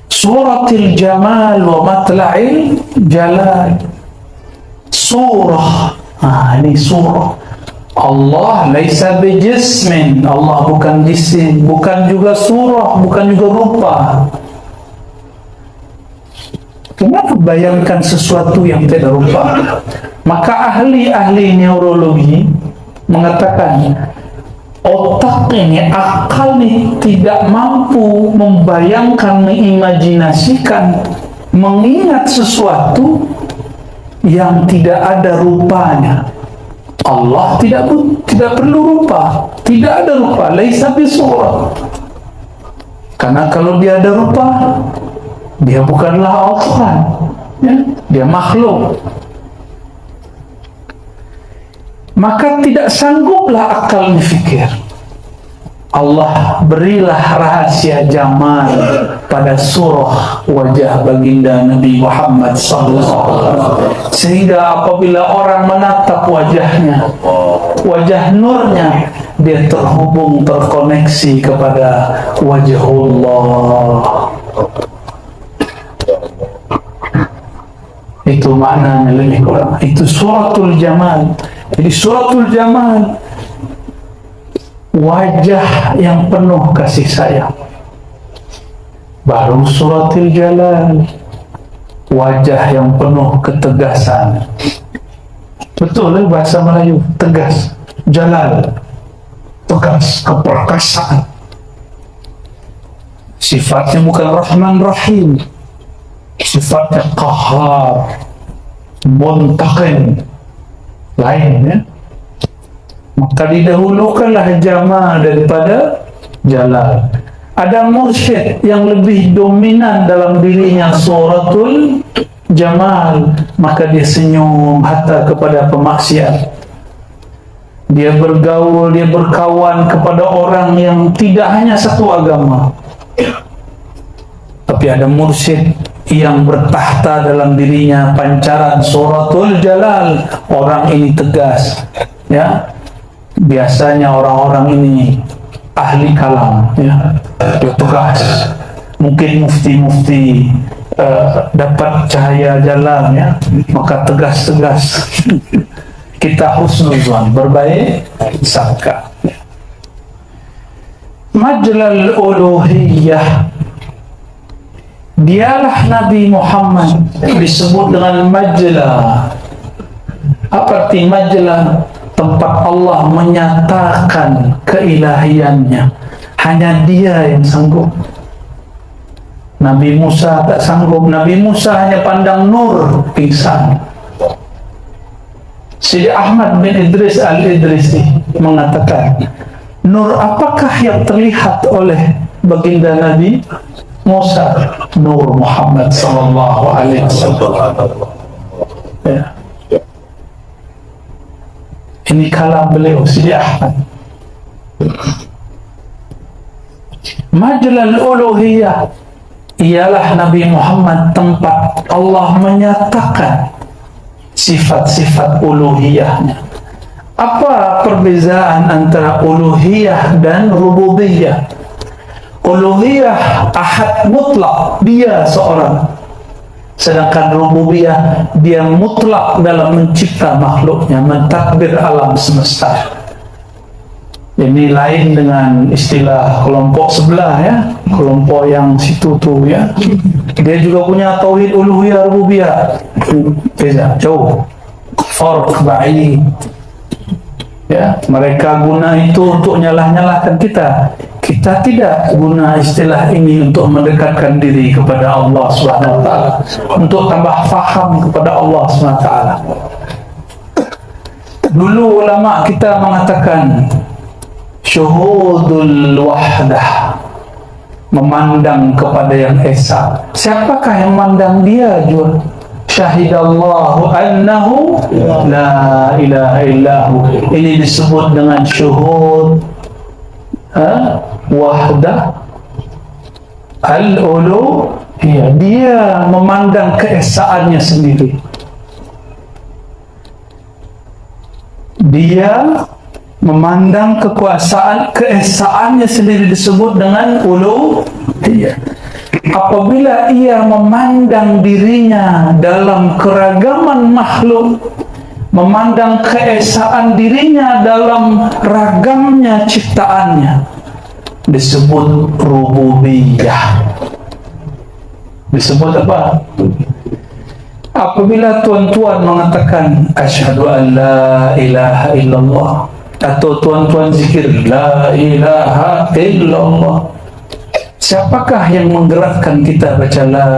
Suratil jamal wa matla'il jalal. Surah. Ini surah. Allah laisa bijismin. Allah bukan jisim, bukan juga surah, bukan juga rupa. Kenapa bayangkan sesuatu yang tidak rupa? Maka ahli-ahli neurologi mengatakan otak ini, akal ini tidak mampu membayangkan, mengimajinasikan, mengingat sesuatu yang tidak ada rupanya. Allah tidak perlu rupa, tidak ada rupa, laisa bisurah. Karena kalau dia ada rupa, dia bukanlah Allah, ya? Dia makhluk. Maka tidak sangguplah akal berfikir. Allah berilah rahasia jamal pada surah wajah baginda Nabi Muhammad SAW, sehingga apabila orang menatap wajahnya, wajah nurnya, dia terhubung, terkoneksi kepada wajhullah. Itu maknanya lebih kurang. Itu suratul jamal. Jadi suratul jamal, wajah yang penuh kasih sayang. Baru suratul jalal, wajah yang penuh ketegasan. Betul bahasa Melayu, tegas. Jalal, tegas, keperkasaan. Sifatnya bukan Rahman Rahim, sifatnya qahar, muntaqim, lain, ya. Maka didahulukanlah jamal daripada jalal. Ada mursyid yang lebih dominan dalam dirinya suratul jamal, maka dia senyum hatta kepada pemaksiat. Dia bergaul, dia berkawan kepada orang yang tidak hanya satu agama. Tapi ada mursyid yang bertahta dalam dirinya pancaran suratul jalal. Orang ini tegas, ya. Biasanya orang-orang ini ahli kalam, ya, dia tegas. Mungkin mufti-mufti dapat cahaya jalan, ya, maka tegas-tegas. Kita husnuzan, berbaik sangka. Majlal uluhiyah, dialah Nabi Muhammad disebut dengan majlah. Apa arti majlah? Tempat Allah menyatakan keilahiannya. Hanya dia yang sanggup. Nabi Musa tak sanggup. Nabi Musa hanya pandang nur, pingsan. Sidi Ahmad bin Idris al-Idrisi mengatakan, nur apakah yang terlihat oleh baginda Nabi Musa? Nur Muhammad sallallahu alaihi wasallam. Ya. Ini kalam beliau, Sidi Ahmad. Majlal uluhiyah, ialah Nabi Muhammad tempat Allah menyatakan sifat-sifat uluhiyahnya. Apa perbezaan antara uluhiyah dan rububiyah? Uluhiyah ahad mutlak, dia seorang. Sedangkan rububiyah, dia mutlak dalam mencipta makhluknya, mentadbir alam semesta. Ini lain dengan istilah kelompok sebelah, ya, kelompok yang situ tuh, ya. Dia juga punya tauhid uluhiyah rububiyah. Beda, jauh. Farq ba'id. Ya, mereka guna itu untuk nyalah-nyalahkan kita. Kita tidak guna istilah ini untuk mendekatkan diri kepada Allah SWT, untuk tambah faham kepada Allah SWT. Dulu ulama kita mengatakan syuhudul wahdah, memandang kepada yang esa. Siapakah yang memandang dia juga? Syahidallahu annahu la ilaha illahu. Ini disebut dengan syuhud wahdah al-uluhiyah. Dia memandang keesaannya sendiri. Dia memandang keesaannya sendiri, disebut dengan uluhiyah. Apabila ia memandang dirinya dalam keragaman makhluk, memandang keesaan dirinya dalam ragamnya ciptaannya, disebut rububiyah. Disebut apa? Apabila tuan-tuan mengatakan asyhadu an la ilaha illallah, atau tuan-tuan zikir la ilaha illallah. Siapakah yang menggerakkan kita baca la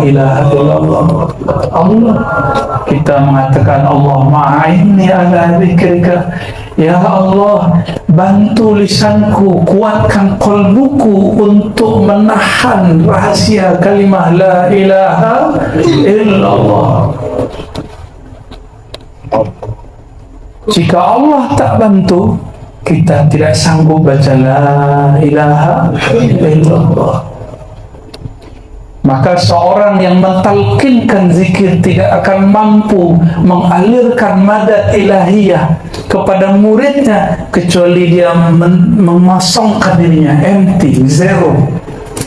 ilaha illallah? Allah. Kita mengatakan Allahumma a'inni ala dzikrika. Ya Allah, bantu lisanku, kuatkan qalbuku untuk menahan rahasia kalimah la ilaha illallah. Jika Allah tak bantu, kita tidak sanggup baca la ilaha illallah. Maka seorang yang mentalkinkan zikir tidak akan mampu mengalirkan madat ilahiyah kepada muridnya kecuali dia memasangkan dirinya empty, zero.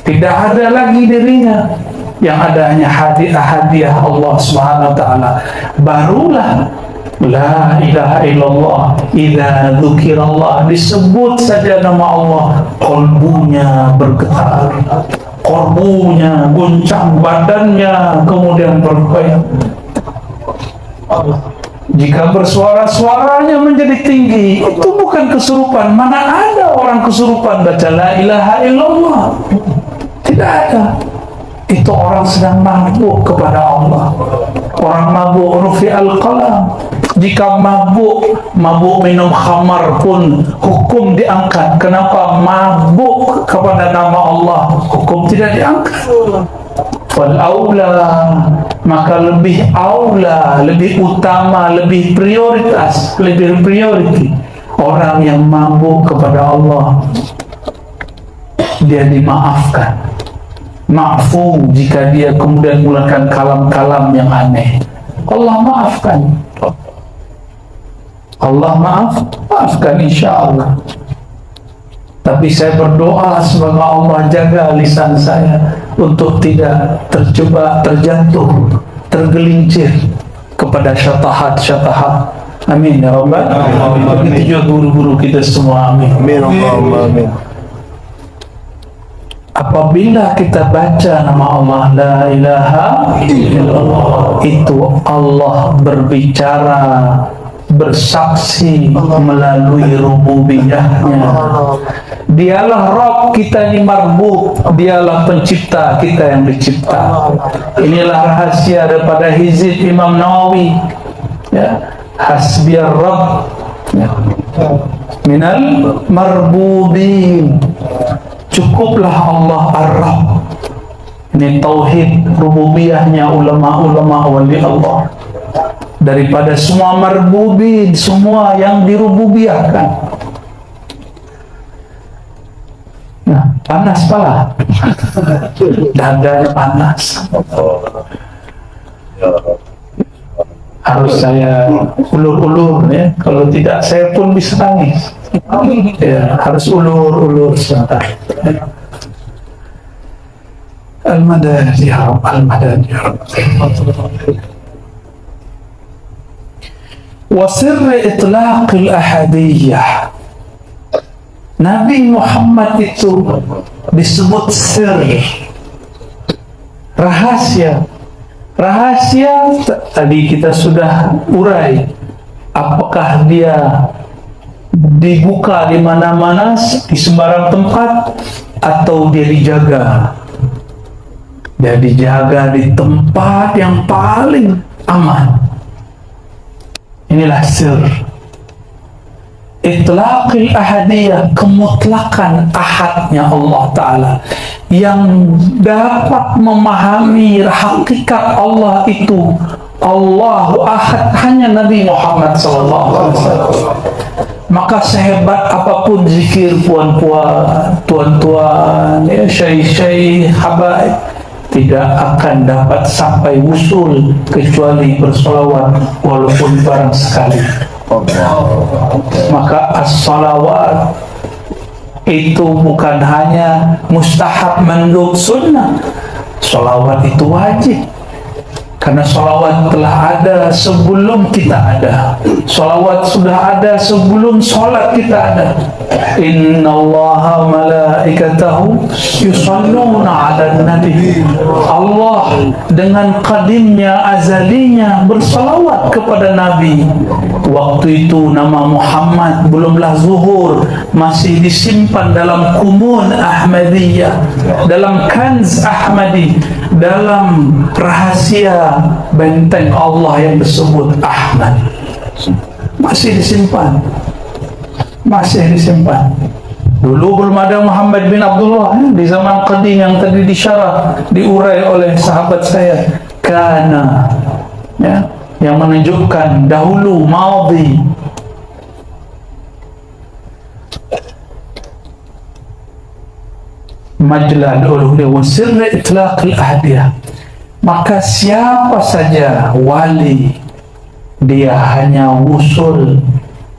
Tidak ada lagi dirinya, yang ada hanya hadiah Allah Subhanahu wa taala. Barulah la ilaha illallah, idza dzukirallah, disebut saja nama Allah, qalbunya bergetar, qalbunya goncang, badannya kemudian bergoyang. Jika bersuara-suaranya menjadi tinggi, itu bukan kesurupan. Mana ada orang kesurupan baca la ilaha illallah? Tidak ada. Itu orang sedang mabuk kepada Allah. Orang mabuk rufi'al qalam. Jika mabuk minum khamar pun hukum diangkat. Kenapa mabuk kepada nama Allah hukum tidak diangkat? Wal aula, maka lebih aula, lebih utama, lebih prioritas, lebih priority orang yang mabuk kepada Allah, dia dimaafkan. Ma'fu jika dia kemudian menggunakan kalam-kalam yang aneh, Allah maafkan. Allah maafkan insya-Allah. Tapi saya berdoa semoga Allah jaga lisan saya untuk tidak terjebak, terjatuh, tergelincir kepada syatahat-syatahat. Amin ya Rabbal alamin. Begitu juga guru-guru kita semua. Amin. Amin. Apabila kita baca nama Allah la ilaha illallah, itu Allah berbicara, bersaksi melalui rububiyahnya. Dialah Rabb, kita ini marbub. Dialah pencipta, kita yang dicipta. Inilah rahasia daripada hizib Imam Nawawi, ya, hasbiyar Rabb, ya, minal marbubin. Cukuplah Allah Ar-Rabb. Ini tauhid rububiyahnya ulama-ulama wali Allah. Daripada semua marbubin, semua yang dirububiyahkan. Nah, panas pala. Dadanya panas. Harus saya ulur-ulur ya. Kalau tidak saya pun bisa nangis. Ya, harus ulur-ulur sebentar. Al-madad ya Rabb, al-madad ya Rabb. Wa sirri itlaqil ahadiyah. Nabi Muhammad itu disebut sir, rahasia. Rahasia tadi kita sudah urai. Apakah dia dibuka di mana-mana, di sembarang tempat, atau dia dijaga? Dia dijaga di tempat yang paling aman. Inilah sir. Itlaqil ahadiyah, kemutlakan ahadnya Allah Ta'ala, yang dapat memahami hakikat Allah itu Allahu Ahad hanya Nabi Muhammad SAW. Maka sehebat apapun zikir puan-puan, tuan-tuan, ya, syai-syai, habaib, tidak akan dapat sampai usul kecuali bersolawat walaupun barang sekali. Maka as-salawat itu bukan hanya mustahab, mandub, sunnah. Salawat itu wajib. Karena salawat telah ada sebelum kita ada. Salawat sudah ada sebelum solat kita ada. Inna Allaha malaikatahu yusalluna ala nabi. Allah dengan qadimnya, azalinya bersalawat kepada Nabi. Waktu itu nama Muhammad belumlah zuhur, masih disimpan dalam kumun Ahmadiyah, dalam kanz Ahmadi, dalam rahasia benteng Allah yang disebut Ahmad. Masih disimpan, masih disimpan. Dulu belum ada Muhammad bin Abdullah di zaman qadim yang tadi disyarah, diurai oleh sahabat saya. Kana, ya, yang menunjukkan dahulu madhi. Majlal uluhiyah wa sirr itlaq al-ahdiyah. Maka siapa saja wali, dia hanya usul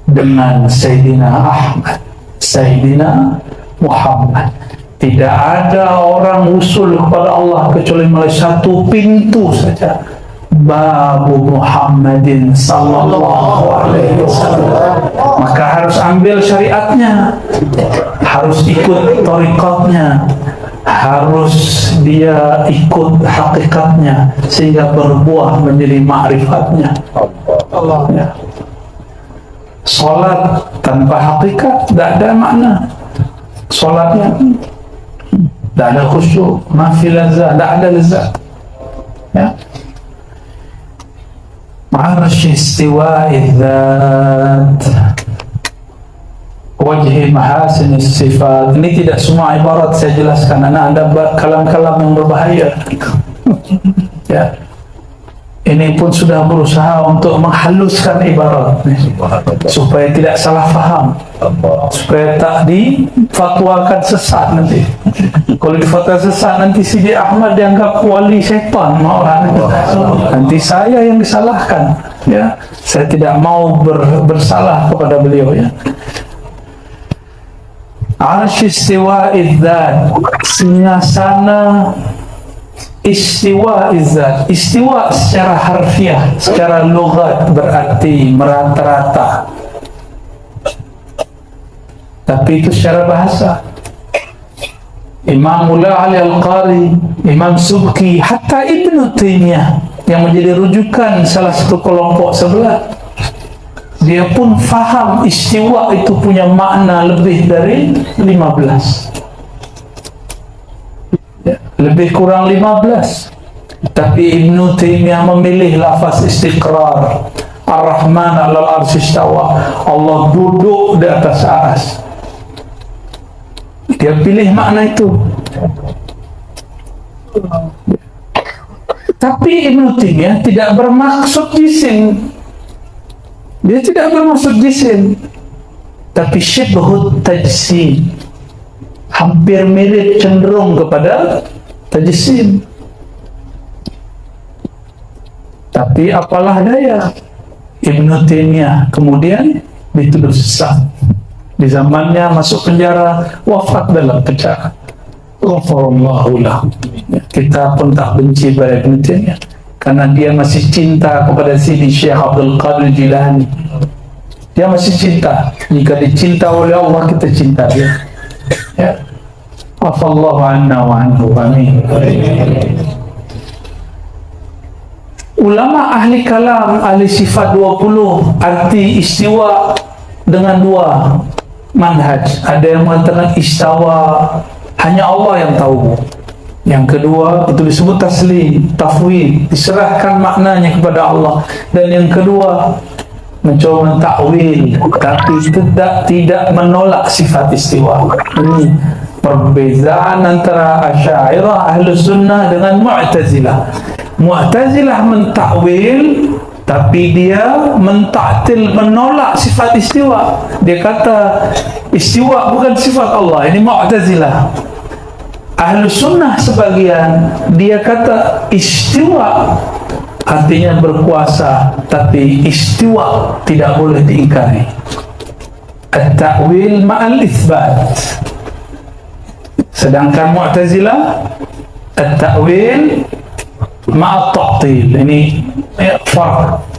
dengan Sayyidina Ahmad, Sayyidina Muhammad. Tidak ada orang usul kepada Allah kecuali melalui satu pintu saja, babu Muhammadin sallallahu alaihi wasallam. Maka harus ambil syariatnya, harus ikut tariqatnya, harus dia ikut hakikatnya sehingga berbuah menjadi ma'rifatnya. Allah, ya. Salat tanpa hakikat tidak ada makna. Salatnya tidak ada khusyuk, mafi lazat, tidak ada lezat, ya. Arsy istiwa'i dzat, wajhi mahasin sifat. Ini tidak semua ibarat saya jelaskan, karena ada kalam-kalam yang berbahaya. Ya, ini pun sudah berusaha untuk menghaluskan ibarat supaya tidak salah faham, supaya tak difatwakan sesat nanti. Kalau difatwakan sesat nanti Sidi Ahmad dianggap wali syaitan, nanti saya yang disalahkan. Ya, saya tidak mau bersalah kepada beliau. Ya. Arsy istiwa'i dzat, singgasana istiwa izzat. Istiwa secara harfiah, secara lughat berarti merata-rata, tapi itu secara bahasa. Imam Mullah Ali Al-Qari, Imam Subki, hatta Ibnu Taimiyah yang menjadi rujukan salah satu kelompok sebelah, dia pun faham istiwa itu punya makna lebih dari 15, ya, lebih kurang 15. Tapi Ibnu Taimiyah memilih lafaz istiqrar. Ar-Rahman 'alal arsy istawa, Allah duduk di atas arsy. Dia pilih makna itu. Tapi Ibnu Taimiyah tidak bermaksud jisim. Dia tidak bermaksud jisim, tapi syibhut tajsim, hampir mirip, cenderung kepada tajsim. Tapi apalah daya, Ibnu Taimiyah kemudian dituduh sesat. Di zamannya masuk penjara, wafat dalam penjara. Ghafarallahu lahu. Kita pun tak benci pada Ibnu Taimiyah karena dia masih cinta kepada Sidi Syekh Abdul Qadir Jilani. Dia masih cinta. Jika dicinta oleh Allah, kita cinta dia. Ya. Afallahu anna wa anhu. Amin. Ulama ahli kalam, ahli sifat 20 arti istiwa dengan dua manhaj. Ada yang mengatakan istawa hanya Allah yang tahu. Yang kedua itu disebut taslim, tafwid, diserahkan maknanya kepada Allah. Dan yang kedua mencoba mentakwil, tapi tidak menolak sifat istiwa. Ini perbezaan antara Asy'ariyah, Ahlus Sunnah dengan Mu'tazilah. Mu'tazilah mentakwil, tapi dia mentaktil, menolak sifat istiwa. Dia kata istiwa bukan sifat Allah. Ini Mu'tazilah. Ahlus Sunnah sebagian, dia kata istiwa artinya berkuasa, tapi istiwa tidak boleh diingkari. At-ta'wil ma'al itsbat. Sedangkan Mu'tazilah at-ta'wil ma'at ta'til. Ini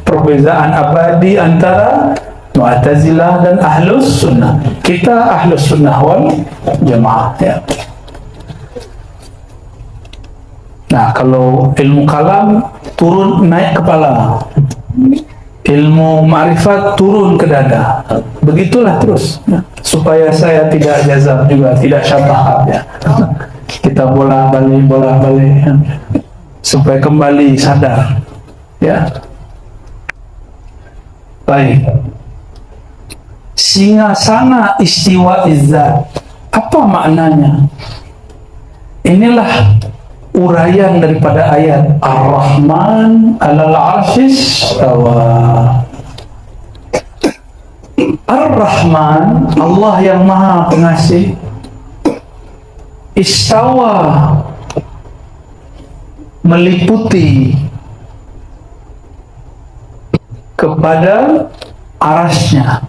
perbezaan abadi antara Mu'tazilah dan Ahlus Sunnah. Kita Ahlus Sunnah wal Jamaah, ya. Nah, kalau ilmu kalam turun naik kepala, ilmu ma'rifat turun ke dada. Begitulah terus, ya. Supaya saya tidak jazab juga, tidak syafaat, ya. Kita bola-balik, ya. Supaya kembali sadar, ya. Baik. Singasana istiwa izzat, apa maknanya? Inilah uraian daripada ayat Ar-Rahman 'alal 'arsyis istawa. Ar-Rahman, Allah yang Maha Pengasih, istawa, meliputi kepada arasnya.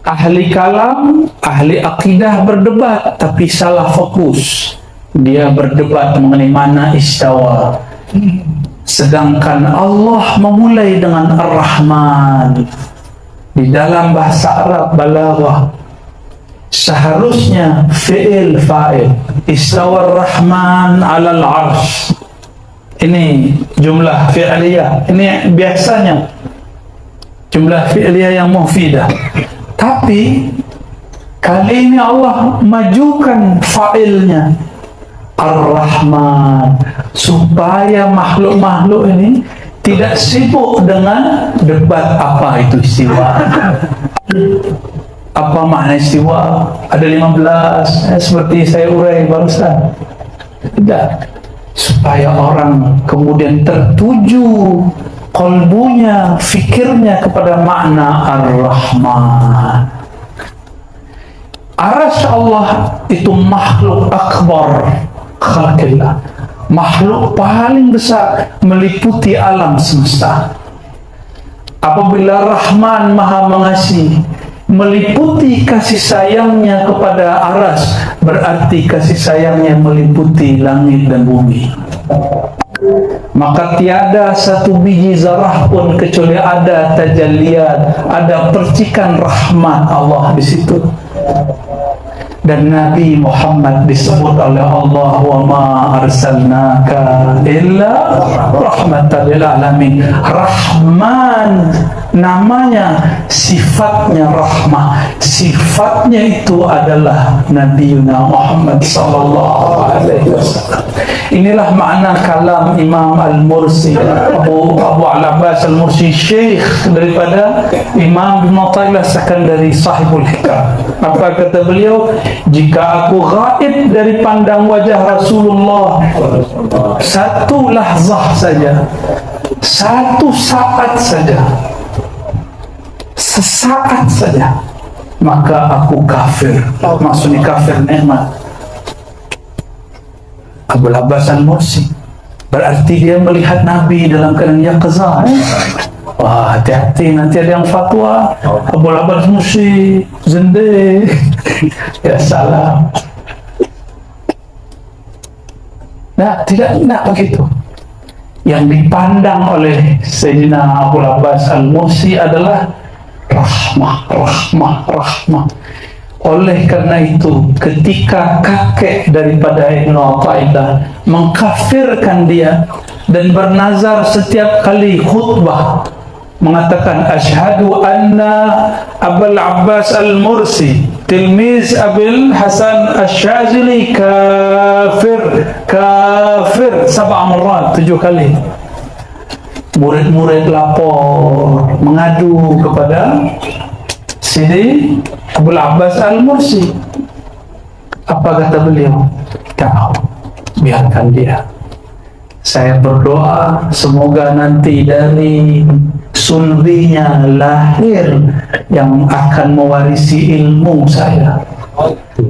Ahli kalam, ahli akidah berdebat tapi salah fokus. Dia berdebat mengenai mana istawa, sedangkan Allah memulai dengan Ar-Rahman. Di dalam bahasa Arab balaghah seharusnya fi'il fa'il, istawa Ar-Rahman 'alal 'arsy. Ini jumlah fi'liyah, ini biasanya jumlah fi'liyah yang mufidah. Tapi kali ini Allah majukan fa'ilnya Ar-Rahman, supaya makhluk-makhluk ini tidak sibuk dengan debat apa itu istiwa, apa makna istiwa. Ada 15, seperti saya urai barusan. Tidak, supaya orang kemudian tertuju kolbunya, fikirnya kepada makna Ar-Rahman. Arasy Allah itu makhluk akbar khalqillah, makhluk paling besar meliputi alam semesta. Apabila Rahman Maha Mengasihi meliputi kasih sayangnya kepada aras, berarti kasih sayangnya meliputi langit dan bumi. Maka tiada satu biji zarah pun kecuali ada tajalliyat, ada percikan rahmat Allah di situ. Dan Nabi Muhammad disebut oleh Allah, wa ma arsalnaka illa rahmatan lil alamin. Rahman namanya, sifatnya rahmah, sifatnya itu adalah Nabi Muhammad sallallahu alaihi wasallam. Inilah makna kalam Imam Al-Mursi, Abu Al-Abbas Al-Mursi, syekh daripada Imam Ibn Athaillah Sakandari sahibul hikam. Apa kata beliau? Jika aku gaib dari pandang wajah Rasulullah satu lahzah saja, satu saat saja, sesaat saja, maka aku kafir. Maksudnya kafir nikmat. Abu Al-Abbas Al-Mursi berarti dia melihat Nabi dalam keadaan yaqzah. Wah, hati-hati, nanti ada yang fatwa Abu Al-Abbas Al-Mursi zindik. Ya salam. Nah, tidak begitu. Yang dipandang oleh Sayyidina Abu Al-Abbas Al-Mursi adalah rahmah. Oleh karena itu, ketika kakek daripada Ibn Athaillah mengkafirkan dia dan bernazar setiap kali khutbah mengatakan asyhadu anna Abul Abbas Al-Mursi tilmiz Abil Hasan Asy-Syadzili kafir 7 kali. Murid-murid lapor mengadu kepada Sidi Abul Abbas Al-Mursi. Apa kata beliau? Tahu, biarkan dia. Saya berdoa semoga nanti dari sunrinya lahir yang akan mewarisi ilmu saya.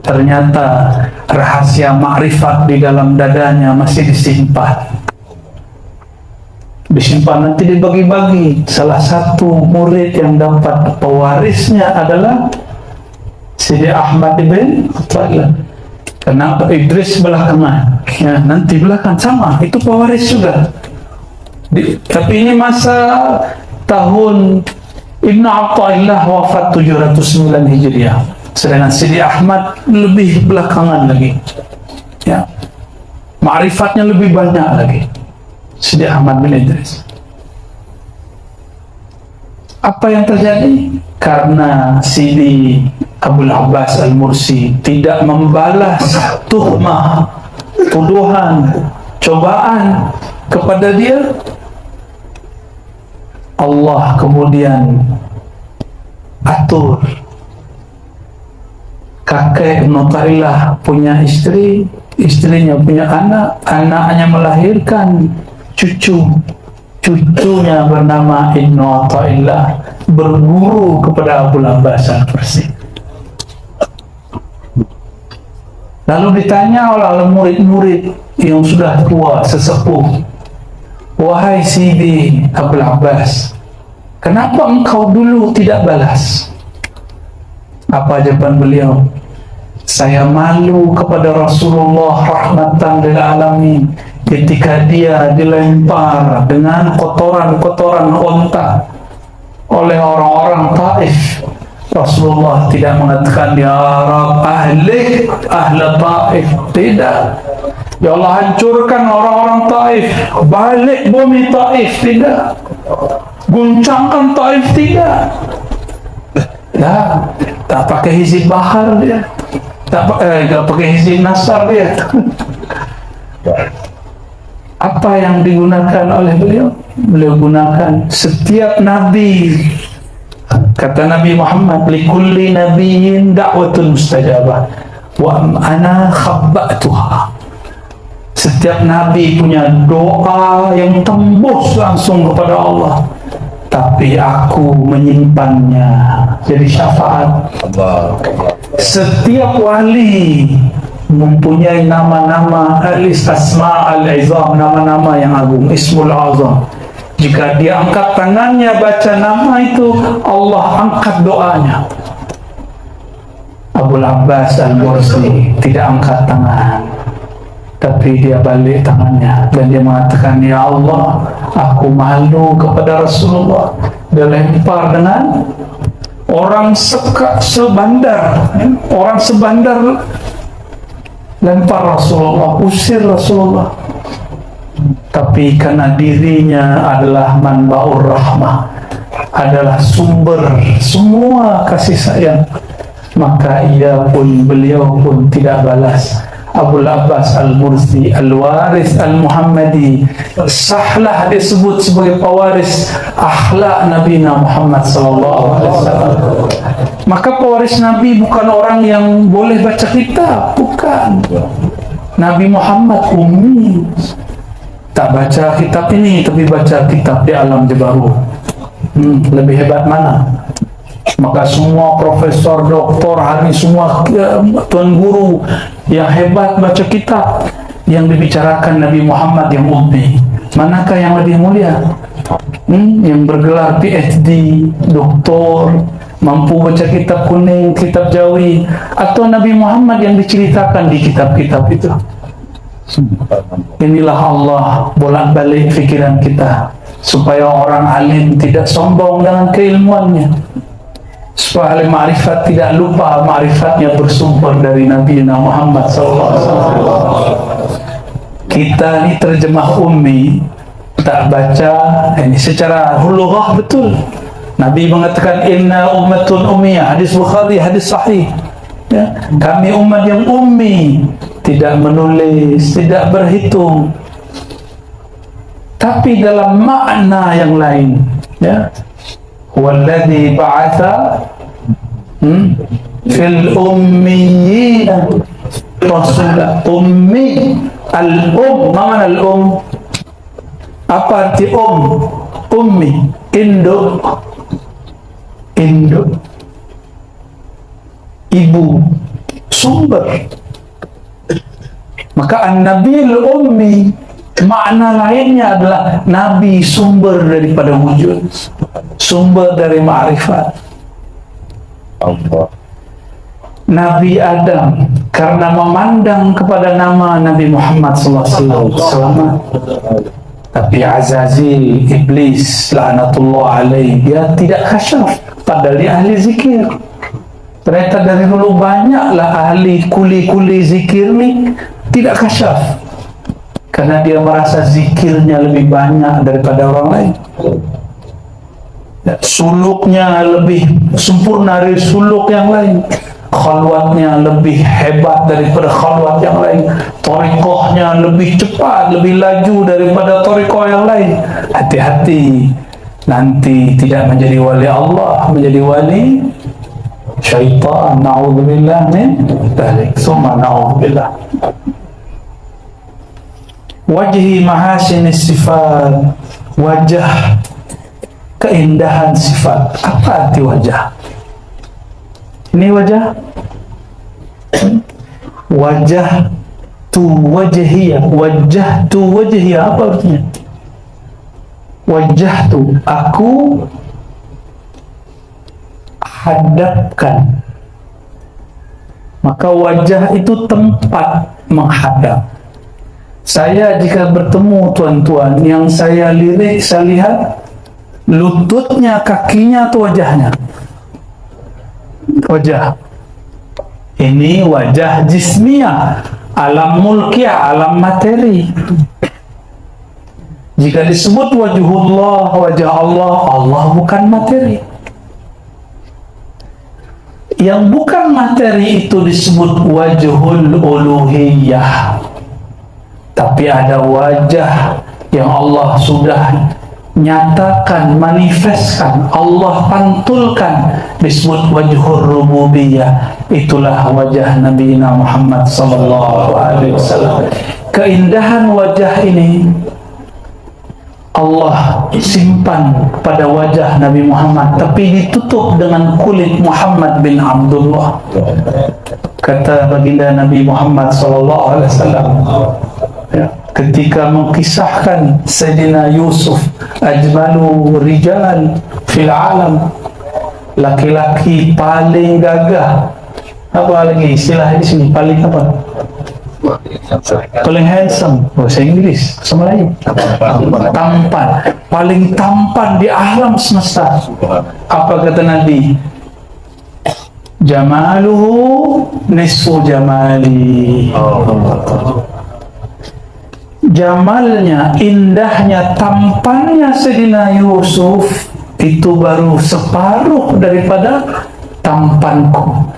Ternyata rahasia makrifat di dalam dadanya masih disimpan. Nanti dibagi-bagi. Salah satu murid yang dapat pewarisnya adalah Sidi Ahmad ibn Athaillah. Kenapa Idris belakangan? Ya, nanti belakang sama, itu pewaris juga. Tapi ini masa tahun Ibn Atta'illah wafat 709 Hijriah. Sedangkan Sidi Ahmad lebih belakangan lagi. Ya, ma'rifatnya lebih banyak lagi. Sidi Ahmad bin Idris. Apa yang terjadi? Karena Sidi Abul Abbas Al-Mursi tidak membalas tuhmah, tuduhan, cobaan kepada dia, Allah kemudian atur kakek Ibn Atta'illah punya istri, istrinya punya anak, anaknya melahirkan cucunya bernama Ibn Atta'illah, berguru kepada Abul Abbas Al-Mursi. Lalu ditanya oleh murid-murid yang sudah tua, sesepuh, wahai Sidi Abul Abbas, kenapa engkau dulu tidak balas? Apa jawaban beliau? Saya malu kepada Rasulullah rahmatan lil alamin ketika dia dilempar dengan kotoran-kotoran onta oleh orang-orang Taif. Rasulullah tidak mengatakan ya Rab ahli Taif, tidak. Ya Allah hancurkan orang-orang Taif, balik bumi Taif, tidak. Guncangkan Taif, tidak. Ya, tak pakai hizib bahar dia, tak pakai hizib nasar dia. Apa yang digunakan oleh beliau? Beliau gunakan setiap nabi. Kata Nabi Muhammad, likulli nabiyyin da'watun mustajabah wa ana khabba'tuha. Setiap nabi punya doa yang tembus langsung kepada Allah, tapi aku menyimpannya jadi syafaat. Setiap wali mempunyai nama-nama al-asma al-izam, nama-nama yang agung, ismul azam. Jika dia angkat tangannya baca nama itu, Allah angkat doanya. Abul Abbas Al-Mursi tidak angkat tangan, tapi dia balik tangannya dan dia mengatakan, ya Allah, aku malu kepada Rasulullah. Dia lempar dengan orang sebandar, orang sebandar, lempar Rasulullah, usir Rasulullah. Tapi karena dirinya adalah manba'ur rahmah, adalah sumber semua kasih sayang, maka beliau pun tidak balas. Abul Abbas Al-Mursi Al-Waris Al-Muhammadi, sahlah disebut sebagai pewaris akhlak Nabi Muhammad SAW. Maka pewaris Nabi bukan orang yang boleh baca kitab, bukan. Nabi Muhammad ummi, tak baca kitab ini tapi baca kitab di alam Jabarut. Lebih hebat mana? Maka semua profesor, doktor, hari semua tuan guru yang hebat baca kitab, yang dibicarakan Nabi Muhammad yang ummi. Manakah yang lebih mulia? Yang bergelar PhD, doktor, mampu baca kitab kuning, kitab Jawi, atau Nabi Muhammad yang diceritakan di kitab-kitab itu? Inilah Allah bolak-balik fikiran kita, supaya orang alim tidak sombong dengan keilmuannya, supaya ahli ma'rifat tidak lupa ma'rifatnya bersumber dari Nabi Muhammad SAW. Kita ini terjemah ummi, tak baca ini secara lughah betul. Nabi mengatakan inna ummatun ummiyah, hadis Bukhari, hadis sahih. Ya, kami umat yang ummi, tidak menulis, tidak berhitung, tapi dalam makna yang lain. Ya, walladzi ba'atha fil ummiyina rasula. Ummi, mana al-um? Apa arti ummi? Induk, ibu, sumber. Maka an-nabil ummi, makna lainnya adalah nabi sumber daripada wujud, sumber dari ma'rifat. Nabi Adam karena memandang kepada nama Nabi Muhammad SAW selamat. Tapi Azazil, iblis, laknatullah alaih, dia tidak kasyaf, padahal dia ahli zikir. Ternyata dari dulu banyaklah ahli kuli-kuli zikir ni tidak kasyaf, karena dia merasa zikirnya lebih banyak daripada orang lain. Suluknya lebih sempurna dari suluk yang lain, khalwatnya lebih hebat daripada khalwat yang lain, thariqahnya lebih cepat, lebih laju daripada thariqah yang lain. Hati-hati, nanti tidak menjadi wali Allah, menjadi wali syaitan. Na'udzubillah min dzalik. Summa na'udzubillah. Wajhi mahasinis sifat, wajah keindahan sifat. Apa arti wajah? Ini wajah, wajah tu wajhiyah, wajah tu wajhiyah, apa artinya? Wajah tu, aku hadapkan. Maka wajah itu tempat menghadap. Saya jika bertemu tuan-tuan, yang saya lirik, saya lihat lututnya, kakinya atau wajahnya? Wajah. Ini wajah jismiyah, alam mulkiyah, alam materi. Jika disebut wajhullah, wajah Allah, Allah bukan materi. Yang bukan materi itu disebut wajhul uluhiyah. Tapi ada wajah yang Allah sudah nyatakan, manifestkan, Allah pantulkan, disebut wajhur rububiyah. Itulah wajah Nabi Muhammad sallallahu alaihi wasallam. Keindahan wajah ini Allah simpan pada wajah Nabi Muhammad, tapi ditutup dengan kulit Muhammad bin Abdullah. Kata baginda Nabi Muhammad sallallahu alaihi wasallam, ya, ketika mengkisahkan Sayyidina Yusuf, ajmalu rijal fil alam, laki-laki paling gagah. Apa lagi istilah di sini? Paling apa? Paling handsome, bahasa Inggris, sama lagi tampan, paling tampan di alam semesta. Apa kata Nabi? Jamaluhu nisfu jamali. Jamalnya, indahnya, tampannya Sayyidina Yusuf itu baru separuh daripada tampanku.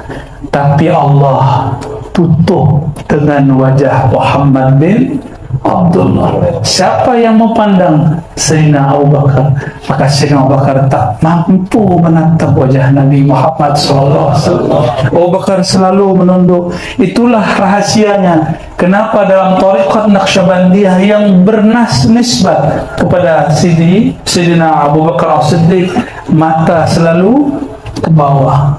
Tapi Allah tutup dengan wajah Muhammad bin Abdullah. Siapa yang memandang Sayyidina Abu Bakar, maka Sayyidina Abu Bakar tak mampu menatap wajah Nabi Muhammad SAW. Abu Bakar selalu menunduk. Itulah rahasianya kenapa dalam tariqat Naqsyabandiyah yang bernisbat kepada Sayyidina Abu Bakar As-Siddiq, mata selalu ke bawah,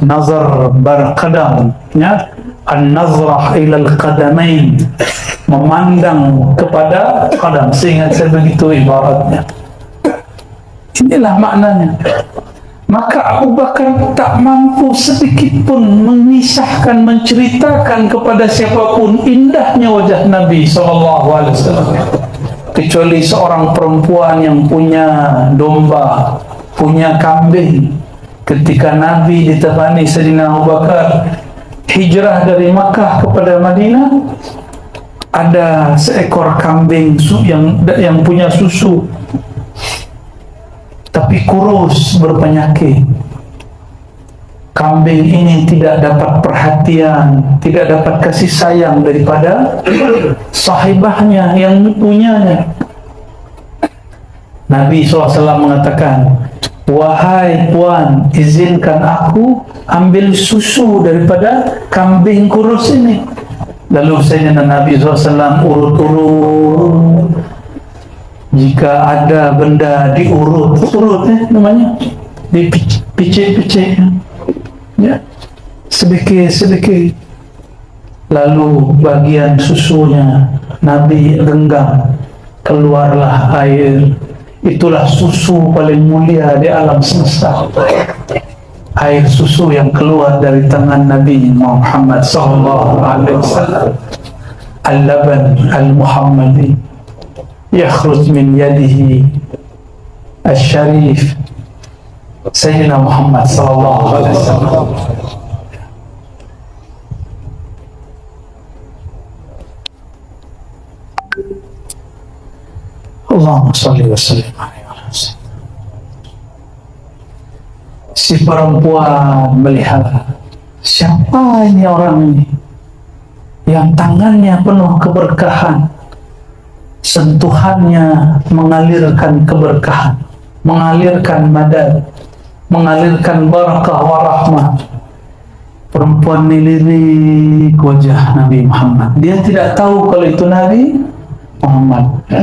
nazar berqadam, ya, an-nazrah ila al-qadamain, memandang kepada qadam. Seingat saya begitu ibaratnya. Inilah maknanya. Maka Abu Bakar tak mampu sedikit pun mengisahkan, menceritakan kepada siapapun indahnya wajah Nabi SAW, kecuali seorang perempuan yang punya domba, punya kambing. Ketika Nabi ditemani Sayyidina Abu Bakar hijrah dari Makkah kepada Madinah, ada seekor kambing yang punya susu, tapi kurus, berpenyakit. Kambing ini tidak dapat perhatian, tidak dapat kasih sayang daripada sahibahnya yang punyanya. Nabi SAW mengatakan, wahai puan, izinkan aku ambil susu daripada kambing kurus ini. Lalu Sayyidina Nabi SAW urut-urut. Jika ada benda diurut, namanya, dipicik-picik, ya, sedikit-sedikit. Lalu bagian susunya Nabi genggam, keluarlah air. Itulah susu paling mulia di alam semesta. air susu yang keluar dari tangan Nabi Muhammad sallallahu alaihi wasallam, al-laban al-muhammadi yakhruj min yadihi al-sharif Sayyidina Muhammad sallallahu alaihi wasallam. Allahumma salli wa sallim alaihi wasallam. Si perempuan melihat, siapa ini orang ini yang tangannya penuh keberkahan, sentuhannya mengalirkan keberkahan, mengalirkan madad, mengalirkan barakah warahmah. Perempuan melirik wajah Nabi Muhammad. Dia tidak tahu kalau itu Nabi Muhammad, ya?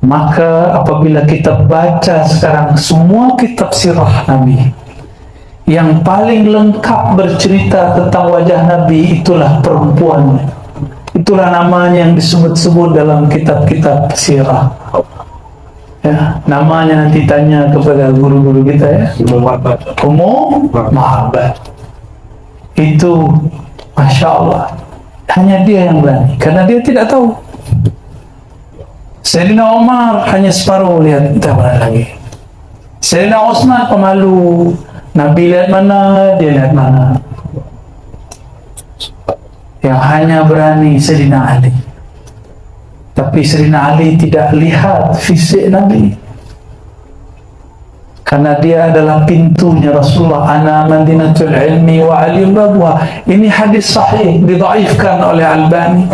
Maka apabila kita baca sekarang semua kitab sirah Nabi, yang paling lengkap bercerita tentang wajah Nabi itulah perempuan. Itulah namanya yang disebut-sebut dalam kitab-kitab sirah. Ya, namanya nanti tanya kepada guru-guru kita, ya. Ummu Ma'bad. Itu Masya Allah, hanya dia yang berani, karena dia tidak tahu. Sayyidina Umar hanya separuh lihat, tak berani lagi. Sayyidina Utsman pemalu, Nabi lihat mana, dia lihat mana. Yang hanya berani Sayyidina Ali. Tapi Sayyidina Ali tidak lihat fisik Nabi, karena dia adalah pintunya Rasulullah. Ana madinatul ilmi wa alim babuha. Ini hadis sahih, didhaifkan oleh Albani.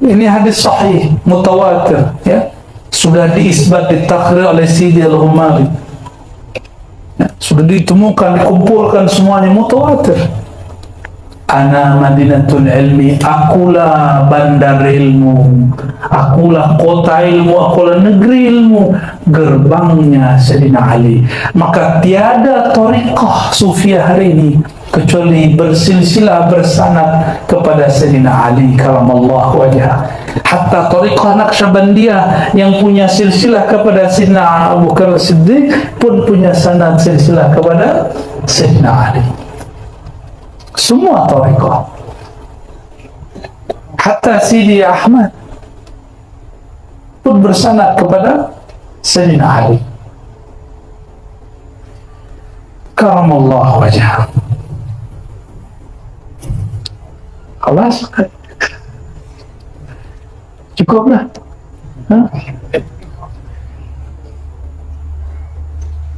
Ini hadis sahih, mutawatir, ya. Sudah diisbat, ditakrir oleh Sidi Al-Humari, ya. Sudah ditemukan, dikumpulkan semuanya, mutawatir. Ana madinatul ilmi, akulah bandar ilmu, akulah kota ilmu, akulah negeri ilmu, gerbangnya Sayyidina Ali. Maka tiada thariqah Sufiah hari ini kecuali bersilsilah bersanad kepada Sayyidina Ali karamallahu wajhah. Hatta thariqah Naqsyabandiyah yang punya silsilah kepada Sayyidina Abu Bakar Siddiq pun punya sanad silsilah kepada Sayyidina Ali. Semua thariqah, hatta Sidi Ahmad pun bersanad kepada Sayyidina Ali karamallahu wajhah. Khalas, cukup lah.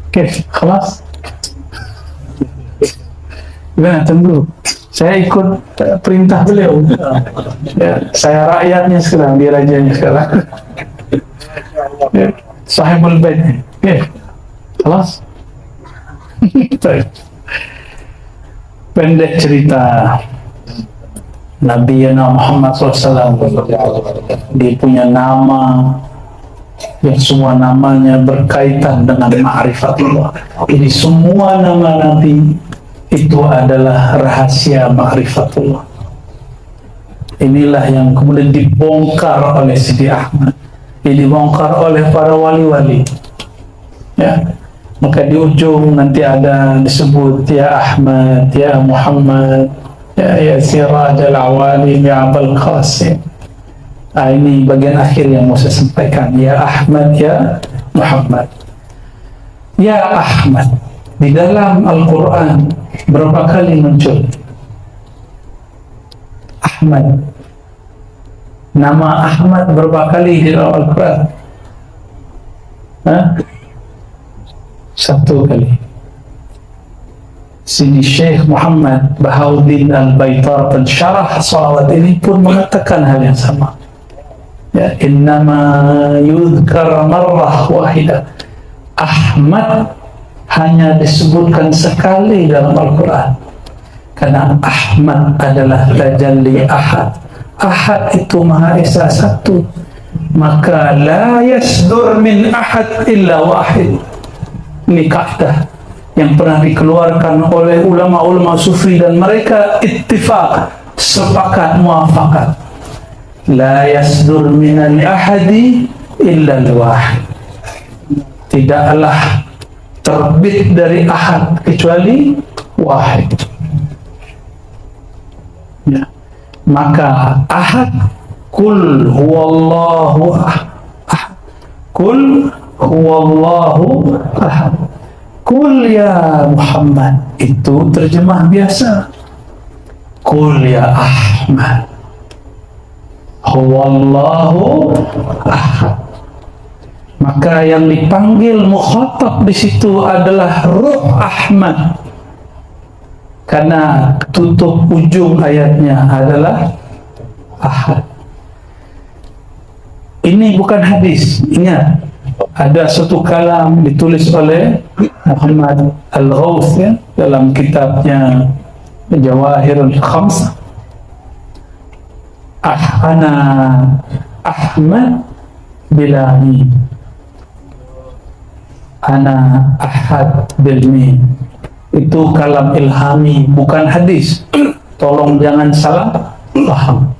Okay, khalas. Gimana, tunggu, saya ikut perintah beliau, ya, saya rakyatnya sekarang, dia rajanya sekarang, ya, sahibul bait. Okay, khalas. Pendek cerita, Nabi Muhammad SAW, dia punya nama yang semua namanya berkaitan dengan ma'rifatullah. Jadi semua nama Nabi itu adalah rahasia ma'rifatullah. Inilah yang kemudian dibongkar oleh Sidi Ahmad, dibongkar oleh para wali-wali, ya. Maka di ujung nanti ada disebut ya Ahmad, ya Muhammad, ya Siraj al-Awali, ya Abul Qasim. Ini bagian akhir yang mau saya sampaikan. Ya Ahmad, ya Muhammad. Ya Ahmad di dalam Al-Quran berapa kali muncul Ahmad? Nama Ahmad berapa kali di dalam Al-Quran? Satu kali. Sidi Syekh Muhammad Bahauddin Al-Baitar pensyarah salawat ini pun mengatakan hal yang sama. Ya, innama yudhkar marrah wahidah. Ahmad hanya disebutkan sekali dalam Al-Quran, karena Ahmad adalah tajalli Ahad. Ahad itu Maha Esa satu, maka la yasdur min ahad illa wahid. Ini kaidah yang pernah dikeluarkan oleh ulama-ulama sufi dan mereka ittifaq, sepakat, muafakat. La yasdur minal ahadi illa al-wahid. Tidaklah terbit dari ahad kecuali wahid. Ya. Maka ahad, kul huwallahu ahad, kul huwallahu ahad, kul ya Muhammad, itu terjemah biasa. Kul ya Ahmad, huwallahu ahad. Maka yang dipanggil mukhatab di situ adalah ruh Ahmad, karena tutup ujung ayatnya adalah ahad. Ini bukan hadis, ingat. Ada satu kalam ditulis oleh Muhammad Al-Ghawth, ya, dalam kitabnya Jawahirul Khamsah. Ana Ahmad bila mim, ana ahad bil mim. Itu kalam ilhami, bukan hadis. Tolong jangan salah paham.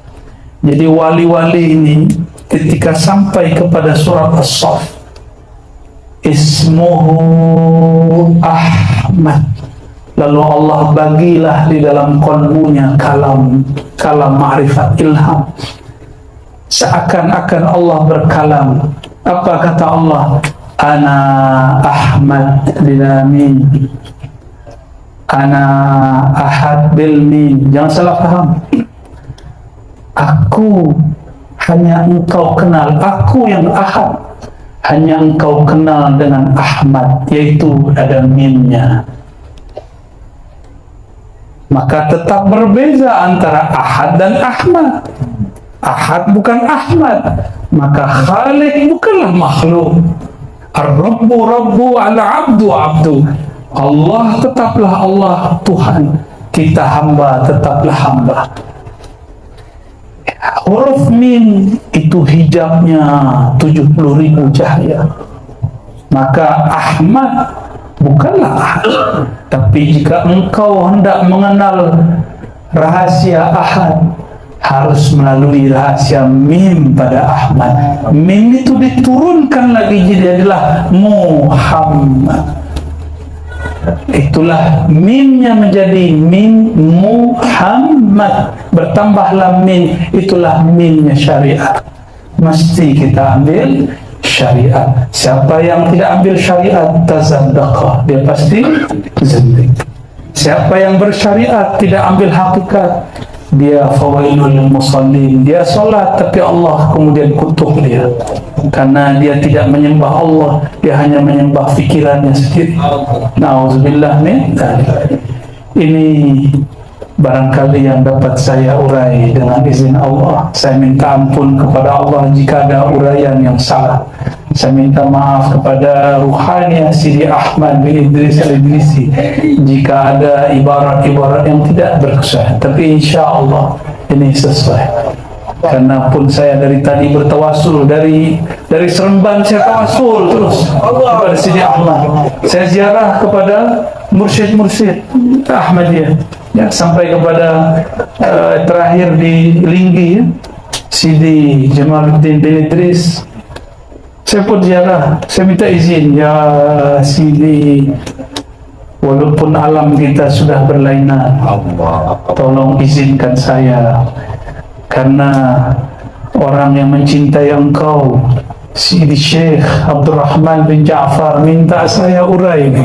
Jadi wali-wali ini ketika sampai kepada surat As-Saff, ismuhu Ahmad, lalu Allah bagilah di dalam qalbunya kalam ma'rifat ilham, seakan-akan Allah berkalam. Apa kata Allah? Ana Ahmad bila mim, ana ahad bil mim. Jangan salah paham. Aku hanya engkau kenal, aku yang ahad, hanya engkau kenal dengan Ahmad, yaitu ada mimnya. Maka tetap berbeza antara ahad dan Ahmad. Ahad bukan Ahmad, maka Khaliq bukanlah makhluk. Ar-Rabbu Rabbu, al-Abdu Abdu. Allah tetaplah Allah, Tuhan. Kita hamba tetaplah hamba. Huruf mim itu hijabnya 70.000 cahaya. Maka Ahmad bukanlah ahad. Tapi jika engkau hendak mengenal rahasia ahad, harus melalui rahasia mim pada Ahmad. Mim itu diturunkan lagi jadi adalah Muhammad. Itulah mimnya menjadi mim Muhammad, bertambahlah mim, itulah mimnya syariat. Mesti kita ambil syariat. Siapa yang tidak ambil syariat, tazandaqah, dia pasti zindik. Siapa yang bersyariat tidak ambil hakikat, dia fawailul lil musallin, dia solat tapi Allah kemudian kutuk dia, karena dia tidak menyembah Allah, dia hanya menyembah fikirannya sendiri. Nauzubillah min dzalik. Ini barangkali yang dapat saya urai dengan izin Allah. Saya minta ampun kepada Allah jika ada uraian yang salah. Saya minta maaf kepada Ruhani Sidi Ahmad bin Idris Al-Idrisi jika ada ibarat-ibarat yang tidak berkesuaian. Tapi insya Allah ini sesuai. Karena pun saya dari tadi bertawasul, dari Seremban saya tawasul terus kepada Sidi Ahmad. Saya ziarah kepada mursyid-mursyid Ahmadiyah, ya, sampai kepada terakhir di Linggi, ya, Sidi Jamaluddin bin Idris. Saya pun ziarah, saya minta izin, ya Sidi, walaupun alam kita sudah berlainan, tolong izinkan saya, karena orang yang mencintai engkau, Sidi Syekh Abdurrahman bin Ja'far, minta saya urai ini.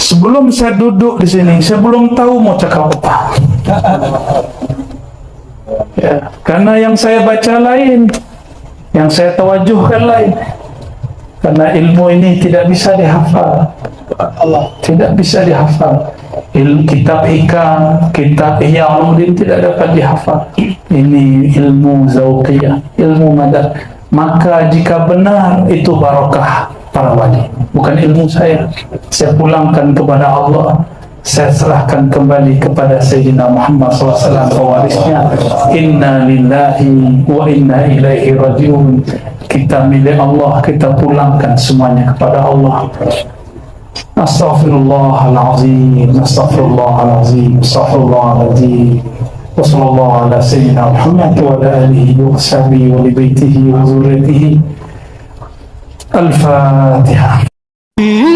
Sebelum saya duduk di sini, saya belum tahu mau cakap apa. Ya, karena yang saya baca lain, yang saya tawajuhkan lain. Karena ilmu ini tidak bisa dihafal, tidak bisa dihafal. Kitab Hikam, kitab Ihya Ulumuddin tidak dapat dihafal. Ini ilmu zauqiyah, ilmu madad. Maka jika benar itu barokah para wali, bukan ilmu saya. Saya pulangkan kepada Allah, saya serahkan kembali kepada Sayyidina Muhammad SAW, pewarisnya. Inna lillahi wa inna ilaihi rajiun. Kita milik Allah, kita pulangkan semuanya kepada Allah. Astaghfirullahalazim, astaghfirullahalazim, astaghfirullahalazim. Wa sallallahu ala sayyidina Muhammad wa ala alihi wa sahbihi wa li baitihi wa zurriyyatihi. Al-Fatihah. في